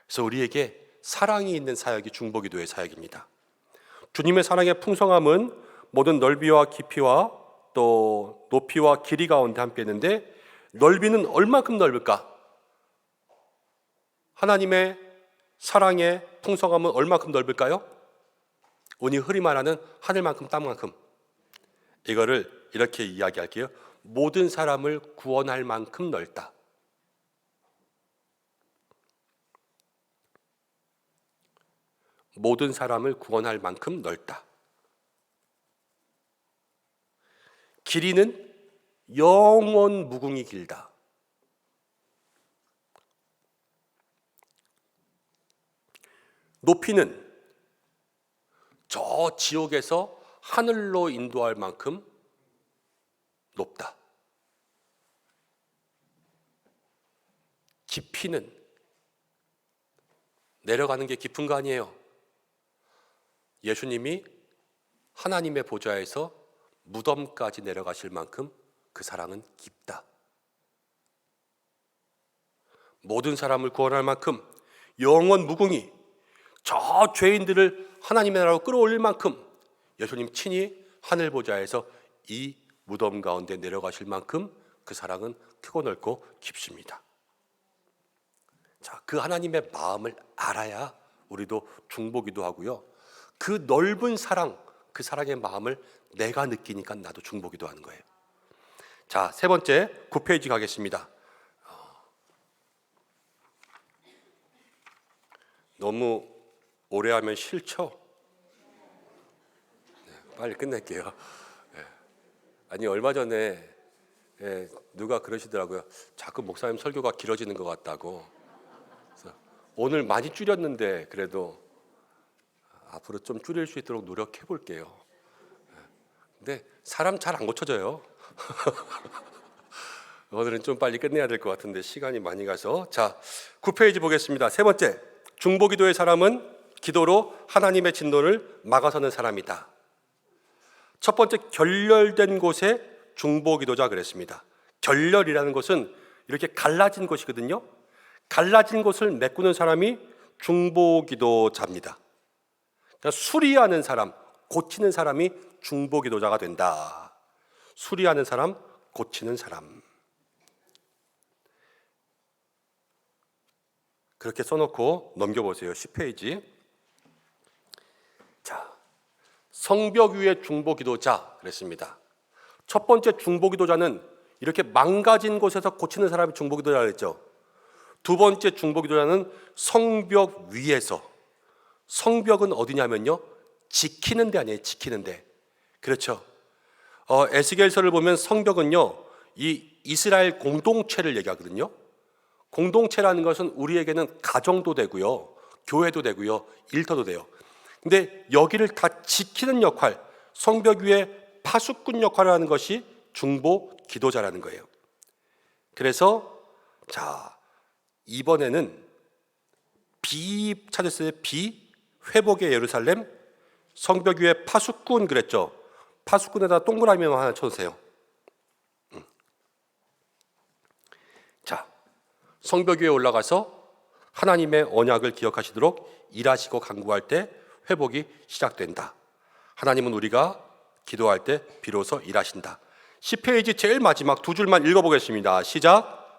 그래서 우리에게 사랑이 있는 사역이 중보기도의 사역입니다. 주님의 사랑의 풍성함은 모든 넓이와 깊이와 또 높이와 길이 가운데 함께 있는데, 넓이는 얼마큼 넓을까? 하나님의 사랑의 풍성함은 얼마큼 넓을까요? 운이 흐리 말하는 하늘만큼 땅만큼. 이거를 이렇게 이야기할게요. 모든 사람을 구원할 만큼 넓다. 모든 사람을 구원할 만큼 넓다. 길이는 영원 무궁히 길다. 높이는 저 지옥에서 하늘로 인도할 만큼 높다. 깊이는 내려가는 게 깊은 거 아니에요. 예수님이 하나님의 보좌에서 무덤까지 내려가실 만큼 그 사랑은 깊다. 모든 사람을 구원할 만큼 영원 무궁히 저 죄인들을 하나님의 나라로 끌어올릴 만큼 예수님 친히 하늘 보좌에서 이 무덤 가운데 내려가실 만큼 그 사랑은 크고 넓고 깊습니다. 자, 그 하나님의 마음을 알아야 우리도 중보기도 하고요. 그 넓은 사랑, 그 사랑의 마음을 내가 느끼니까 나도 중보기도 하는 거예요. 자, 세 번째 9페이지 가겠습니다. 너무 오래 하면 싫죠? 네, 빨리 끝낼게요. 네. 아니, 얼마 전에 누가 그러시더라고요. 자꾸 목사님 설교가 길어지는 것 같다고. 그래서 오늘 많이 줄였는데 그래도 앞으로 좀 줄일 수 있도록 노력해 볼게요. 근데 사람 잘 안 고쳐져요. 오늘은 좀 빨리 끝내야 될 것 같은데 시간이 많이 가서. 자, 9페이지 보겠습니다. 세 번째, 중보기도의 사람은 기도로 하나님의 진노를 막아서는 사람이다. 첫 번째, 결렬된 곳에 중보기도자 그랬습니다. 결렬이라는 것은 이렇게 갈라진 곳이거든요. 갈라진 곳을 메꾸는 사람이 중보기도자입니다. 그러니까 수리하는 사람, 고치는 사람이 중보기도자가 된다. 수리하는 사람, 고치는 사람. 그렇게 써놓고 넘겨보세요. 10페이지. 자, 성벽 위의 중보기도자 그랬습니다. 첫 번째 중보기도자는 이렇게 망가진 곳에서 고치는 사람이 중보기도자라 그랬죠. 두 번째 중보기도자는 성벽 위에서. 성벽은 어디냐면요, 지키는 데 아니에요. 지키는 데. 그렇죠. 에스겔서를 보면 성벽은요, 이 이스라엘 공동체를 얘기하거든요. 공동체라는 것은 우리에게는 가정도 되고요, 교회도 되고요, 일터도 돼요. 근데 여기를 다 지키는 역할, 성벽 위에 파수꾼 역할을 하는 것이 중보 기도자라는 거예요. 그래서 자, 이번에는 비 찾았어요. 비, 회복의 예루살렘, 성벽 위에 파수꾼 그랬죠. 파수꾼에다 동그라미만 하나 쳐주세요. 자, 성벽 위에 올라가서 하나님의 언약을 기억하시도록 일하시고 간구할 때 회복이 시작된다. 하나님은 우리가 기도할 때 비로소 일하신다. 10페이지 제일 마지막 두 줄만 읽어보겠습니다. 시작.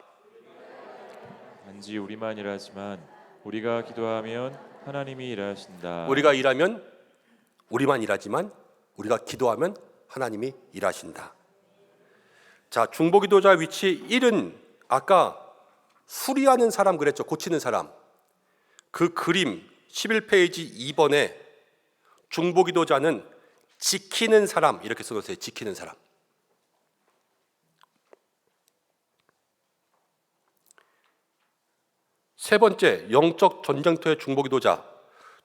단지 우리만 일하지만 우리가 기도하면 하나님이 일하신다. 우리가 일하면 우리만 일하지만 우리가 기도하면 하나님이 일하신다. 자, 중보기도자 위치 1은 아까 수리하는 사람 그랬죠. 고치는 사람. 그 그림 11페이지 2번에 중보기도자는 지키는 사람 이렇게 써놓으세요. 지키는 사람. 세 번째, 영적 전쟁터의 중보기도자.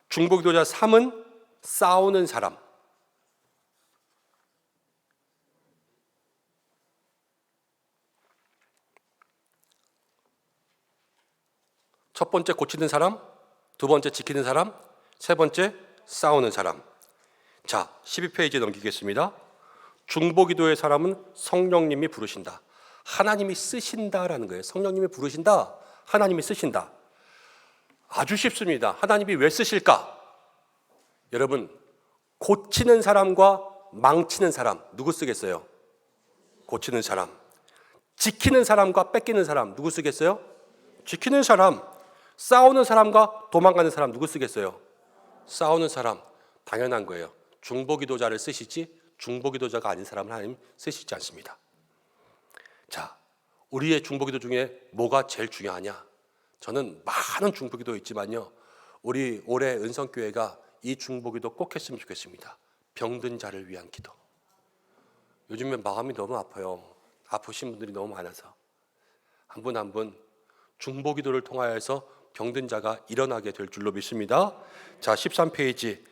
중보기도자 3은 싸우는 사람. 첫 번째 고치는 사람, 두 번째 지키는 사람, 세 번째 싸우는 사람. 자, 12페이지 넘기겠습니다. 중보기도의 사람은 성령님이 부르신다. 하나님이 쓰신다라는 거예요. 성령님이 부르신다. 하나님이 쓰신다. 아주 쉽습니다. 하나님이 왜 쓰실까? 여러분, 고치는 사람과 망치는 사람 누구 쓰겠어요? 고치는 사람. 지키는 사람과 뺏기는 사람 누구 쓰겠어요? 지키는 사람. 싸우는 사람과 도망가는 사람 누구 쓰겠어요? 싸우는 사람. 당연한 거예요. 중보기도자를 쓰시지 중보기도자가 아닌 사람을 하나님 쓰시지 않습니다. 자, 우리의 중보기도 중에 뭐가 제일 중요하냐? 저는 많은 중보기도 있지만요, 우리 올해 은성교회가 이 중보기도 꼭 했으면 좋겠습니다. 병든 자를 위한 기도. 요즘에 마음이 너무 아파요. 아프신 분들이 너무 많아서 한 분 한 분 중보기도를 통하여서 병든 자가 일어나게 될 줄로 믿습니다. 자, 13페이지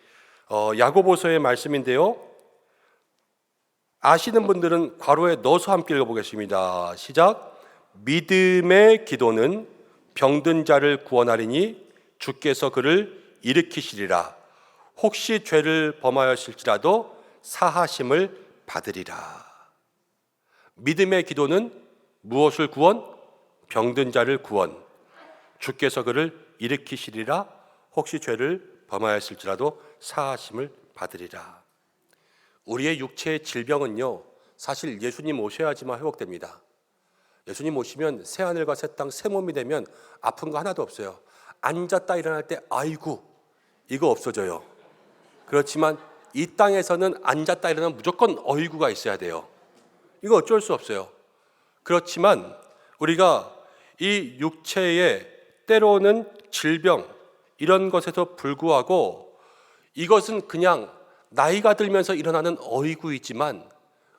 야고보서의 말씀인데요, 아시는 분들은 괄호에 넣어서 함께 읽어보겠습니다. 시작. 믿음의 기도는 병든 자를 구원하리니 주께서 그를 일으키시리라. 혹시 죄를 범하였을지라도 사하심을 받으리라. 믿음의 기도는 무엇을 구원? 병든 자를 구원. 주께서 그를 일으키시리라. 혹시 죄를 범하였을지라도 사하심을 받으리라. 우리의 육체의 질병은요, 사실 예수님 오셔야지만 회복됩니다. 예수님 오시면 새하늘과 새 땅, 새 몸이 되면 아픈 거 하나도 없어요. 앉았다 일어날 때 아이고 이거 없어져요. 그렇지만 이 땅에서는 앉았다 일어나면 무조건 어이구가 있어야 돼요. 이거 어쩔 수 없어요. 그렇지만 우리가 이 육체의 때로는 질병 이런 것에도 불구하고 이것은 그냥 나이가 들면서 일어나는 어이구이지만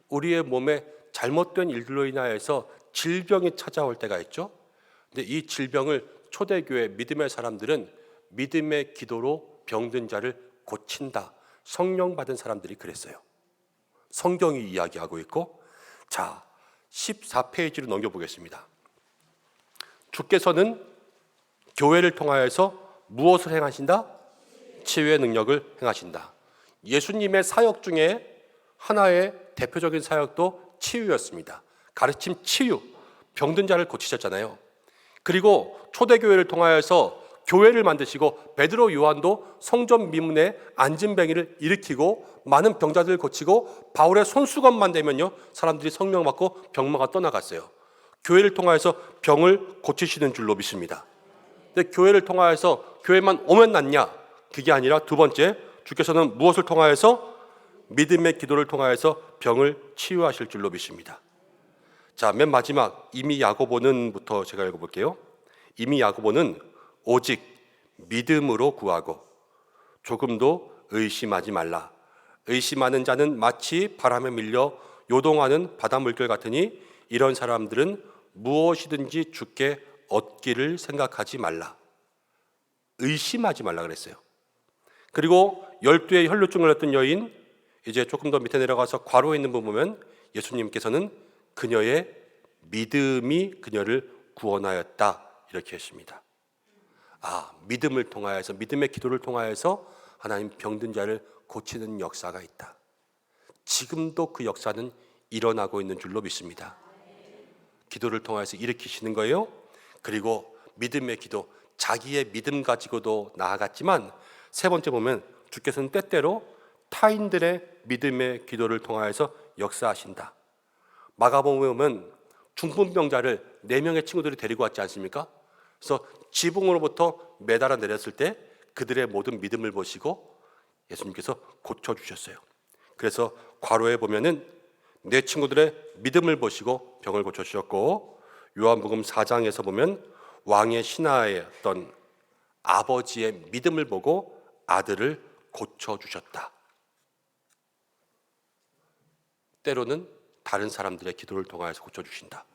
우리의 몸에 잘못된 일들로 인하여서 질병이 찾아올 때가 있죠. 근데 이 질병을 초대교회 믿음의 사람들은 믿음의 기도로 병든 자를 고친다. 성령 받은 사람들이 그랬어요. 성경이 이야기하고 있고, 자, 14페이지로 넘겨보겠습니다. 주께서는 교회를 통하여서 무엇을 행하신다? 치유의 능력을 행하신다. 예수님의 사역 중에 하나의 대표적인 사역도 치유였습니다. 가르침 치유, 병든 자를 고치셨잖아요. 그리고 초대교회를 통하여서 교회를 만드시고 베드로 요한도 성전 미문에 안진뱅이를 일으키고 많은 병자들을 고치고 바울의 손수건만 되면요 사람들이 성령 받고 병마가 떠나갔어요. 교회를 통하여서 병을 고치시는 줄로 믿습니다. 근데 교회를 통하여서 교회만 오면 낫냐? 그게 아니라 두 번째, 주께서는 무엇을 통하여서? 믿음의 기도를 통하여서 병을 치유하실 줄로 믿습니다. 자, 맨 마지막 이미 야고보는부터 제가 읽어볼게요. 이미 야고보는 오직 믿음으로 구하고 조금도 의심하지 말라. 의심하는 자는 마치 바람에 밀려 요동하는 바다 물결 같으니 이런 사람들은 무엇이든지 주께 얻기를 생각하지 말라. 의심하지 말라 그랬어요. 그리고 12의 혈루증 걸렸던 여인, 이제 조금 더 밑에 내려가서 괄호에 있는 부분 보면 예수님께서는 그녀의 믿음이 그녀를 구원하였다 이렇게 했습니다. 믿음을 통하여서, 믿음의 기도를 통하여서 하나님 병든 자를 고치는 역사가 있다. 지금도 그 역사는 일어나고 있는 줄로 믿습니다. 기도를 통해서 일으키시는 거예요. 그리고 믿음의 기도, 자기의 믿음 가지고도 나아갔지만 세 번째 보면 주께서는 때때로 타인들의 믿음의 기도를 통하여서 역사하신다. 마가복음에 보면 중풍병자를 4명의 친구들이 데리고 왔지 않습니까? 그래서 지붕으로부터 매달아 내렸을 때 그들의 모든 믿음을 보시고 예수님께서 고쳐주셨어요. 그래서 괄호에 보면은 내 친구들의 믿음을 보시고 병을 고쳐주셨고, 요한복음 4장에서 보면 왕의 신하였던 아버지의 믿음을 보고 아들을 고쳐주셨다. 때로는 다른 사람들의 기도를 통하여서 고쳐주신다.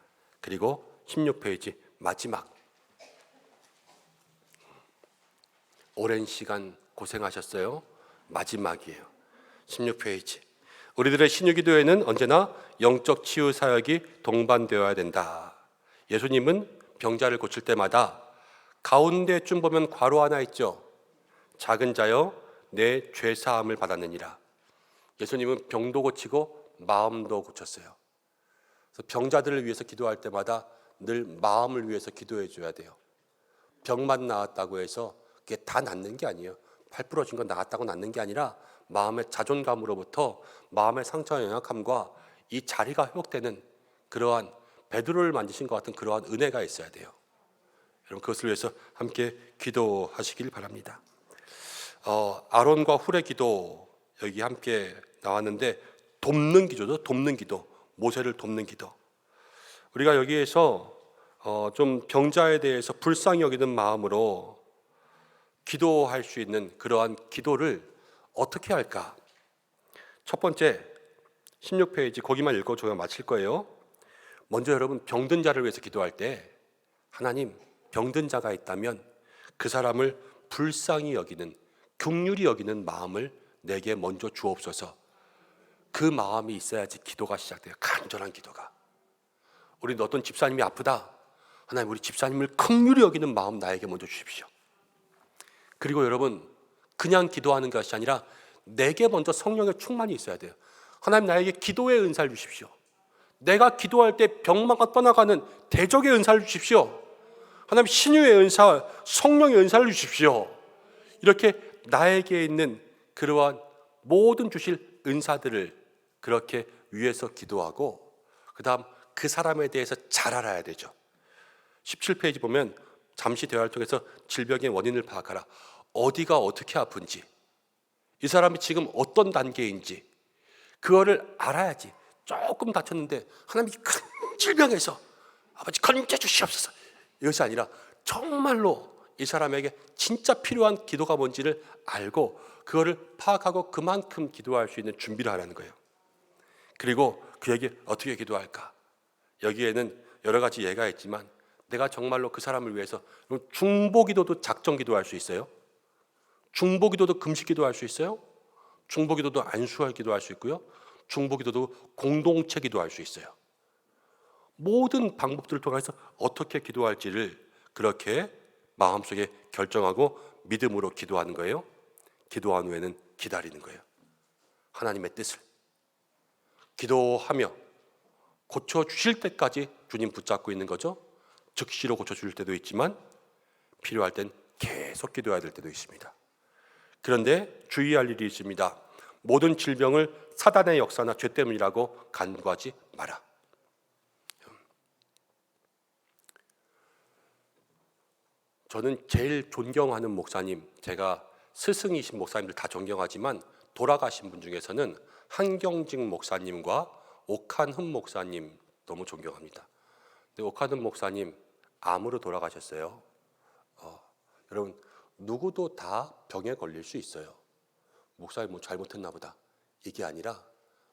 그리고 16페이지 마지막, 오랜 시간 고생하셨어요. 마지막이에요. 16페이지, 우리들의 신유기도에는 언제나 영적 치유 사역이 동반되어야 된다. 예수님은 병자를 고칠 때마다 가운데쯤 보면 괄호 하나 있죠. 작은 자여 내 죄사함을 받았느니라. 예수님은 병도 고치고 마음도 고쳤어요. 그래서 병자들을 위해서 기도할 때마다 늘 마음을 위해서 기도해 줘야 돼요. 병만 나았다고 해서 그게 다 낫는 게 아니에요. 팔 부러진 건 나았다고 낫는 게 아니라 마음의 자존감으로부터 마음의 상처와 연약함과 이 자리가 회복되는 그러한 베드로를 만드신 것 같은 그러한 은혜가 있어야 돼요. 여러분 그것을 위해서 함께 기도하시길 바랍니다. 아론과 훌의 기도 여기 함께 나왔는데 돕는 기도죠. 돕는 기도, 모세를 돕는 기도. 우리가 여기에서 좀 병자에 대해서 불쌍히 여기는 마음으로 기도할 수 있는 그러한 기도를 어떻게 할까? 첫 번째 16페이지 거기만 읽고 제가 마칠 거예요. 먼저 여러분 병든 자를 위해서 기도할 때 하나님 병든 자가 있다면 그 사람을 불쌍히 여기는, 긍휼히 여기는 마음을 내게 먼저 주옵소서. 그 마음이 있어야지 기도가 시작돼요. 간절한 기도가. 우리 어떤 집사님이 아프다. 하나님 우리 집사님을 긍휼히 여기는 마음 나에게 먼저 주십시오. 그리고 여러분 그냥 기도하는 것이 아니라 내게 먼저 성령의 충만이 있어야 돼요. 하나님 나에게 기도의 은사를 주십시오. 내가 기도할 때 병마가 떠나가는 대적의 은사를 주십시오. 하나님 신유의 은사, 성령의 은사를 주십시오. 이렇게 나에게 있는 그러한 모든 주실 은사들을 그렇게 위해서 기도하고 그 다음 그 사람에 대해서 잘 알아야 되죠. 17페이지 보면 잠시 대화를 통해서 질병의 원인을 파악하라. 어디가 어떻게 아픈지, 이 사람이 지금 어떤 단계인지 그거를 알아야지. 조금 다쳤는데 하나님이 큰 질병에서 아버지 건져 주시옵소서 이것이 아니라 정말로 이 사람에게 진짜 필요한 기도가 뭔지를 알고 그거를 파악하고 그만큼 기도할 수 있는 준비를 하라는 거예요. 그리고 그에게 어떻게 기도할까? 여기에는 여러 가지 예가 있지만 내가 정말로 그 사람을 위해서 중보기도도 작정기도 할 수 있어요. 중보기도도 금식기도 할 수 있어요. 중보기도도 안수할 기도 할 수 있고요. 중보기도도 공동체 기도 할 수 있어요. 모든 방법들을 통해서 어떻게 기도할지를 그렇게 마음속에 결정하고 믿음으로 기도하는 거예요. 기도한 후에는 기다리는 거예요. 하나님의 뜻을 기도하며 고쳐주실 때까지 주님 붙잡고 있는 거죠. 즉시로 고쳐줄 때도 있지만 필요할 땐 계속 기도해야 될 때도 있습니다. 그런데 주의할 일이 있습니다. 모든 질병을 사단의 역사나 죄 때문이라고 간구하지 마라. 저는 제일 존경하는 목사님, 제가 스승이신 목사님들 다 존경하지만 돌아가신 분 중에서는 한경직 목사님과 옥한흠 목사님 너무 존경합니다. 근데 옥한흠 목사님 암으로 돌아가셨어요. 여러분 누구도 다 병에 걸릴 수 있어요. 목사님 뭐 잘못했나 보다 이게 아니라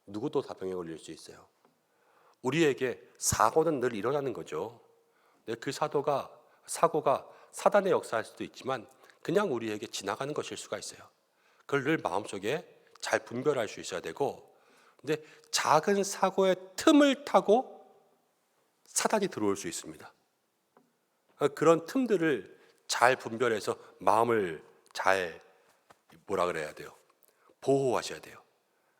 누구도 다 병에 걸릴 수 있어요. 우리에게 사고는 늘 일어나는 거죠. 근데 그 사고가 사단의 역사일 수도 있지만 그냥 우리에게 지나가는 것일 수가 있어요. 그걸 늘 마음속에 잘 분별할 수 있어야 되고, 근데 작은 사고의 틈을 타고 사단이 들어올 수 있습니다. 그런 틈들을 잘 분별해서 마음을 잘 그래야 돼요. 보호하셔야 돼요.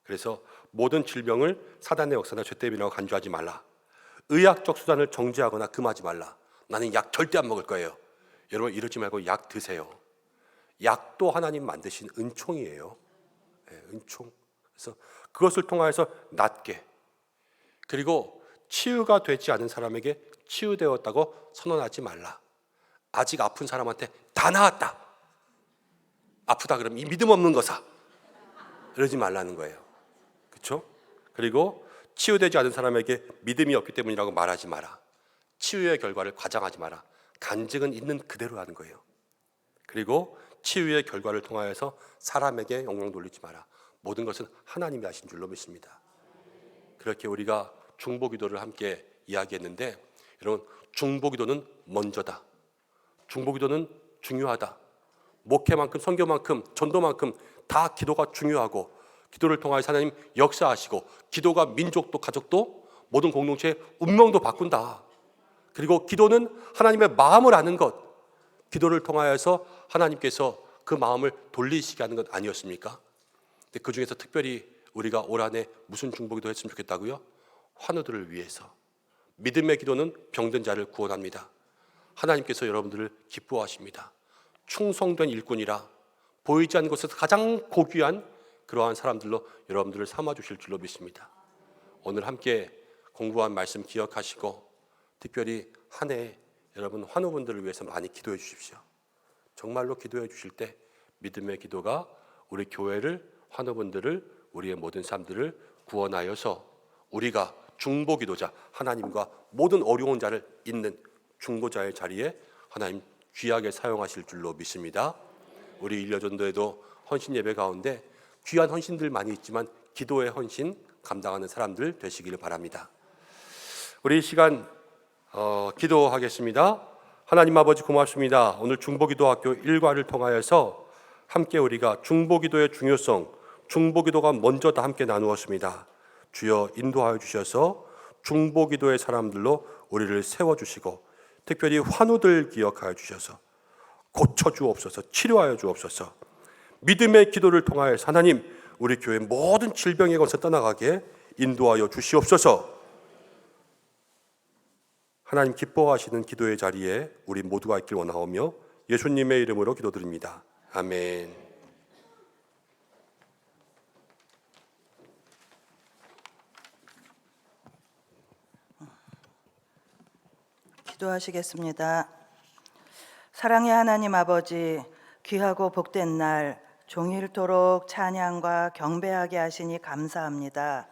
그래서 모든 질병을 사단의 역사나 죄 때문이라고 간주하지 말라. 의학적 수단을 정지하거나 금하지 말라. 나는 약 절대 안 먹을 거예요. 여러분 이러지 말고 약 드세요. 약도 하나님 만드신 은총이에요. 은총. 그래서 그것을 통하여서 낫게, 그리고 치유가 되지 않은 사람에게 치유되었다고 선언하지 말라. 아직 아픈 사람한테 다 나았다, 아프다 그러면 이 믿음 없는 거사, 이러지 말라는 거예요. 그렇죠? 그리고 치유되지 않은 사람에게 믿음이 없기 때문이라고 말하지 마라. 치유의 결과를 과장하지 마라. 간증은 있는 그대로 하는 거예요. 그리고 치유의 결과를 통하여서 사람에게 영광 돌리지 마라. 모든 것은 하나님이 하신 줄로 믿습니다. 그렇게 우리가 중보기도를 함께 이야기했는데, 여러분 중보기도는 먼저다. 중보기도는 중요하다. 목회만큼 선교만큼 전도만큼 다 기도가 중요하고, 기도를 통하여 하나님 역사하시고, 기도가 민족도 가족도 모든 공동체의 운명도 바꾼다. 그리고 기도는 하나님의 마음을 아는 것, 기도를 통하여서 하나님께서 그 마음을 돌리시게 하는 것 아니었습니까? 근데 그 중에서 특별히 우리가 올 한해 무슨 중보기도 했으면 좋겠다고요? 환우들을 위해서. 믿음의 기도는 병든 자를 구원합니다. 하나님께서 여러분들을 기뻐하십니다. 충성된 일꾼이라 보이지 않는 곳에서 가장 고귀한 그러한 사람들로 여러분들을 삼아주실 줄로 믿습니다. 오늘 함께 공부한 말씀 기억하시고, 특별히 한 해 여러분 환우분들을 위해서 많이 기도해 주십시오. 정말로 기도해 주실 때 믿음의 기도가 우리 교회를, 환우분들을, 우리의 모든 삶들을 구원하여서 우리가 중보기도자, 하나님과 모든 어려운 자를 잇는 중보자의 자리에 하나님 귀하게 사용하실 줄로 믿습니다. 우리 일여전도에도 헌신 예배 가운데 귀한 헌신들 많이 있지만 기도의 헌신 감당하는 사람들 되시기를 바랍니다. 우리 이 시간 기도하겠습니다. 하나님 아버지 고맙습니다. 오늘 중보기도학교 일과를 통하여서 함께 우리가 중보기도의 중요성, 중보기도가 먼저다 함께 나누었습니다. 주여 인도하여 주셔서 중보기도의 사람들로 우리를 세워주시고, 특별히 환우들 기억하여 주셔서 고쳐주옵소서, 치료하여 주옵소서. 믿음의 기도를 통하여서 하나님 우리 교회 모든 질병의 것을 떠나가게 인도하여 주시옵소서. 하나님 기뻐하시는 기도의 자리에 우리 모두가 있길 원하오며 예수님의 이름으로 기도드립니다. 아멘. 기도하시겠습니다. 사랑의 하나님 아버지, 귀하고 복된 날 종일토록 찬양과 경배하게 하시니 감사합니다.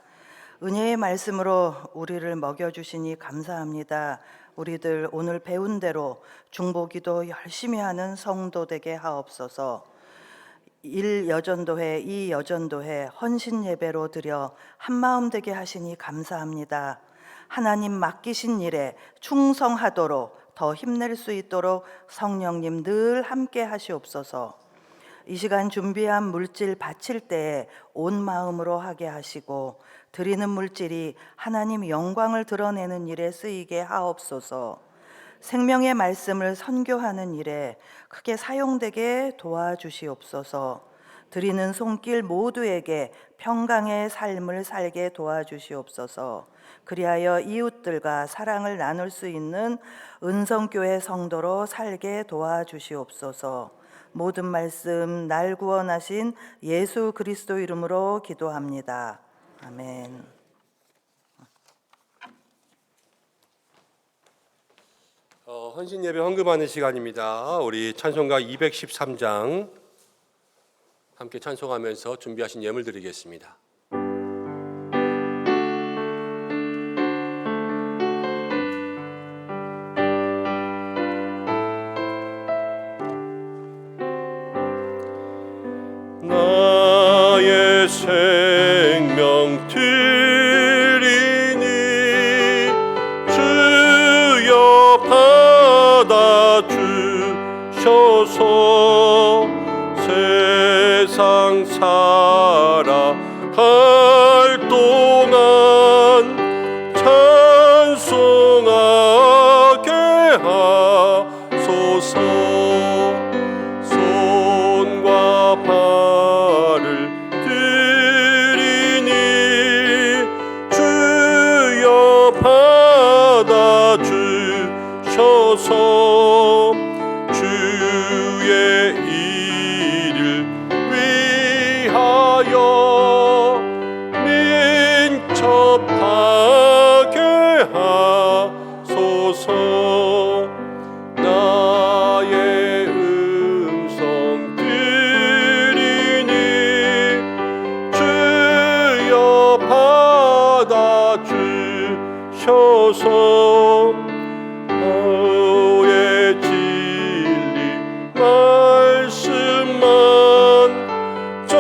은혜의 말씀으로 우리를 먹여주시니 감사합니다. 우리들 오늘 배운 대로 중보기도 열심히 하는 성도 되게 하옵소서. 1여전도회, 2여전도회 헌신 예배로 드려 한마음 되게 하시니 감사합니다. 하나님 맡기신 일에 충성하도록 더 힘낼 수 있도록 성령님 늘 함께 하시옵소서. 이 시간 준비한 물질 바칠 때에 온 마음으로 하게 하시고 드리는 물질이 하나님 영광을 드러내는 일에 쓰이게 하옵소서. 생명의 말씀을 선교하는 일에 크게 사용되게 도와주시옵소서. 드리는 손길 모두에게 평강의 삶을 살게 도와주시옵소서. 그리하여 이웃들과 사랑을 나눌 수 있는 은성교회 성도로 살게 도와주시옵소서. 모든 말씀 날 구원하신 예수 그리스도 이름으로 기도합니다. 아멘. 헌신 예배 헌금하는 시간입니다. 우리 찬송가 213장 함께 찬송하면서 준비하신 예물 드리겠습니다. 나의 생명 드리니 주여 받아주셔서 세상 살아갈 동안 찬송하게 하소서. 손과 발을 드리니 주여 받아주셔서 주의 일을 위하여 민첩하게 하소서. 나의 음성 드리니 주여 받아주셔서 너의 진리 말씀만 전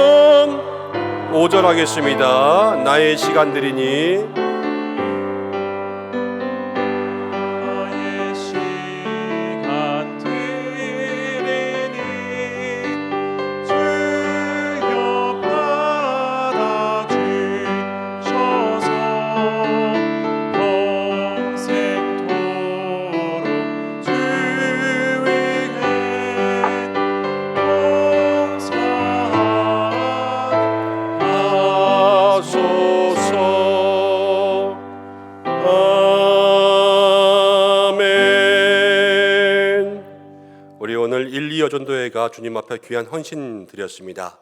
5절 하겠습니다. 나의 시간 드리니 나의 시간 드리니 주여 받아주셔서 평생토록 주 위에 봉사하소서. 아멘. 우리 오늘 1.2 여전도회가 주님 앞에 귀한 헌신 드렸습니다.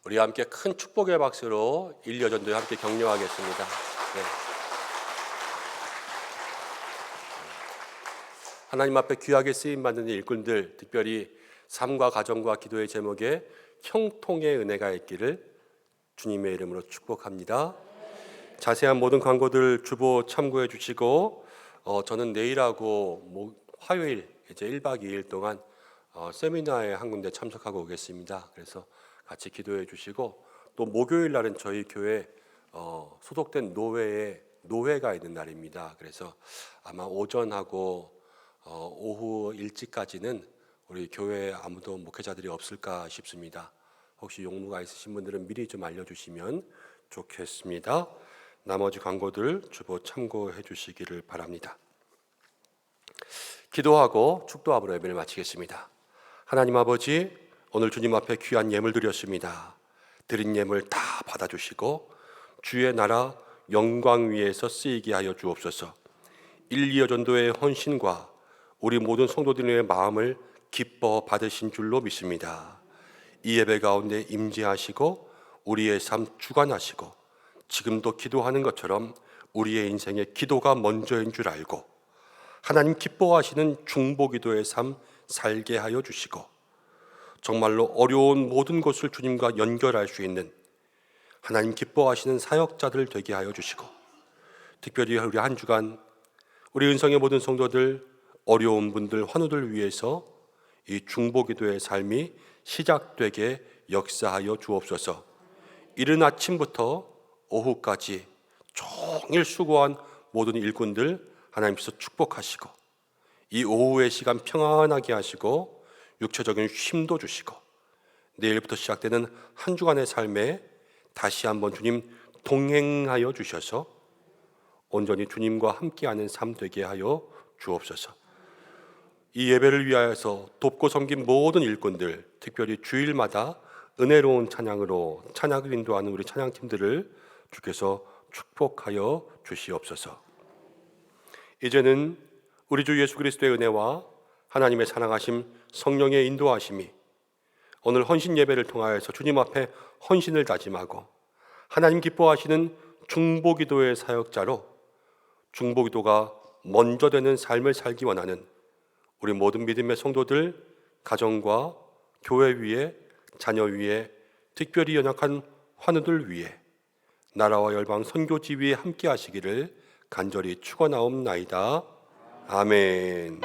우리 함께 큰 축복의 박수로 1.2 여전도회 함께 격려하겠습니다. 네. 하나님 앞에 귀하게 쓰임받는 일꾼들, 특별히 삶과 가정과 기도의 제목에 형통의 은혜가 있기를 주님의 이름으로 축복합니다. 자세한 모든 광고들 주보 참고해 주시고 저는 내일하고 화요일 이제 1박 2일 동안 세미나에 한 군데 참석하고 오겠습니다. 그래서 같이 기도해 주시고 또 목요일 날은 저희 교회 소속된 노회가 있는 날입니다. 그래서 아마 오전하고 오후 일찍까지는 우리 교회에 아무도 목회자들이 없을까 싶습니다. 혹시 용무가 있으신 분들은 미리 좀 알려주시면 좋겠습니다. 나머지 광고들 주보 참고해 주시기를 바랍니다. 기도하고 축도합으로 예배를 마치겠습니다. 하나님 아버지, 오늘 주님 앞에 귀한 예물 드렸습니다. 드린 예물 다 받아주시고 주의 나라 영광 위에서 쓰이게 하여 주옵소서. 1.2 여전도의 헌신과 우리 모든 성도들의 마음을 기뻐 받으신 줄로 믿습니다. 이 예배 가운데 임재하시고 우리의 삶 주관하시고 지금도 기도하는 것처럼 우리의 인생에 기도가 먼저인 줄 알고 하나님 기뻐하시는 중보기도의 삶 살게 하여 주시고 정말로 어려운 모든 것을 주님과 연결할 수 있는 하나님 기뻐하시는 사역자들 되게 하여 주시고 특별히 우리 한 주간 우리 은성의 모든 성도들 어려운 분들 환우들 위해서 이 중보기도의 삶이 시작되게 역사하여 주옵소서. 이른 아침부터 오후까지 종일 수고한 모든 일꾼들 하나님께서 축복하시고 이 오후의 시간 평안하게 하시고 육체적인 쉼도 주시고 내일부터 시작되는 한 주간의 삶에 다시 한번 주님 동행하여 주셔서 온전히 주님과 함께하는 삶 되게 하여 주옵소서. 이 예배를 위하여서 돕고 섬긴 모든 일꾼들, 특별히 주일마다 은혜로운 찬양으로 찬양을 인도하는 우리 찬양팀들을 주께서 축복하여 주시옵소서. 이제는 우리 주 예수 그리스도의 은혜와 하나님의 사랑하심, 성령의 인도하심이 오늘 헌신 예배를 통하여서 주님 앞에 헌신을 다짐하고 하나님 기뻐하시는 중보기도의 사역자로 중보기도가 먼저 되는 삶을 살기 원하는 우리 모든 믿음의 성도들, 가정과 교회 위에, 자녀 위에, 특별히 연약한 환우들 위에, 나라와 열방 선교 지위에 함께 하시기를 간절히 축원하옵나이다. 아멘.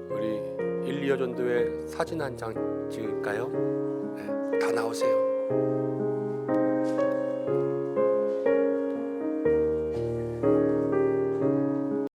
우리 1, 2여 전도회 사진 한 장 찍을까요? 네, 다 나오세요.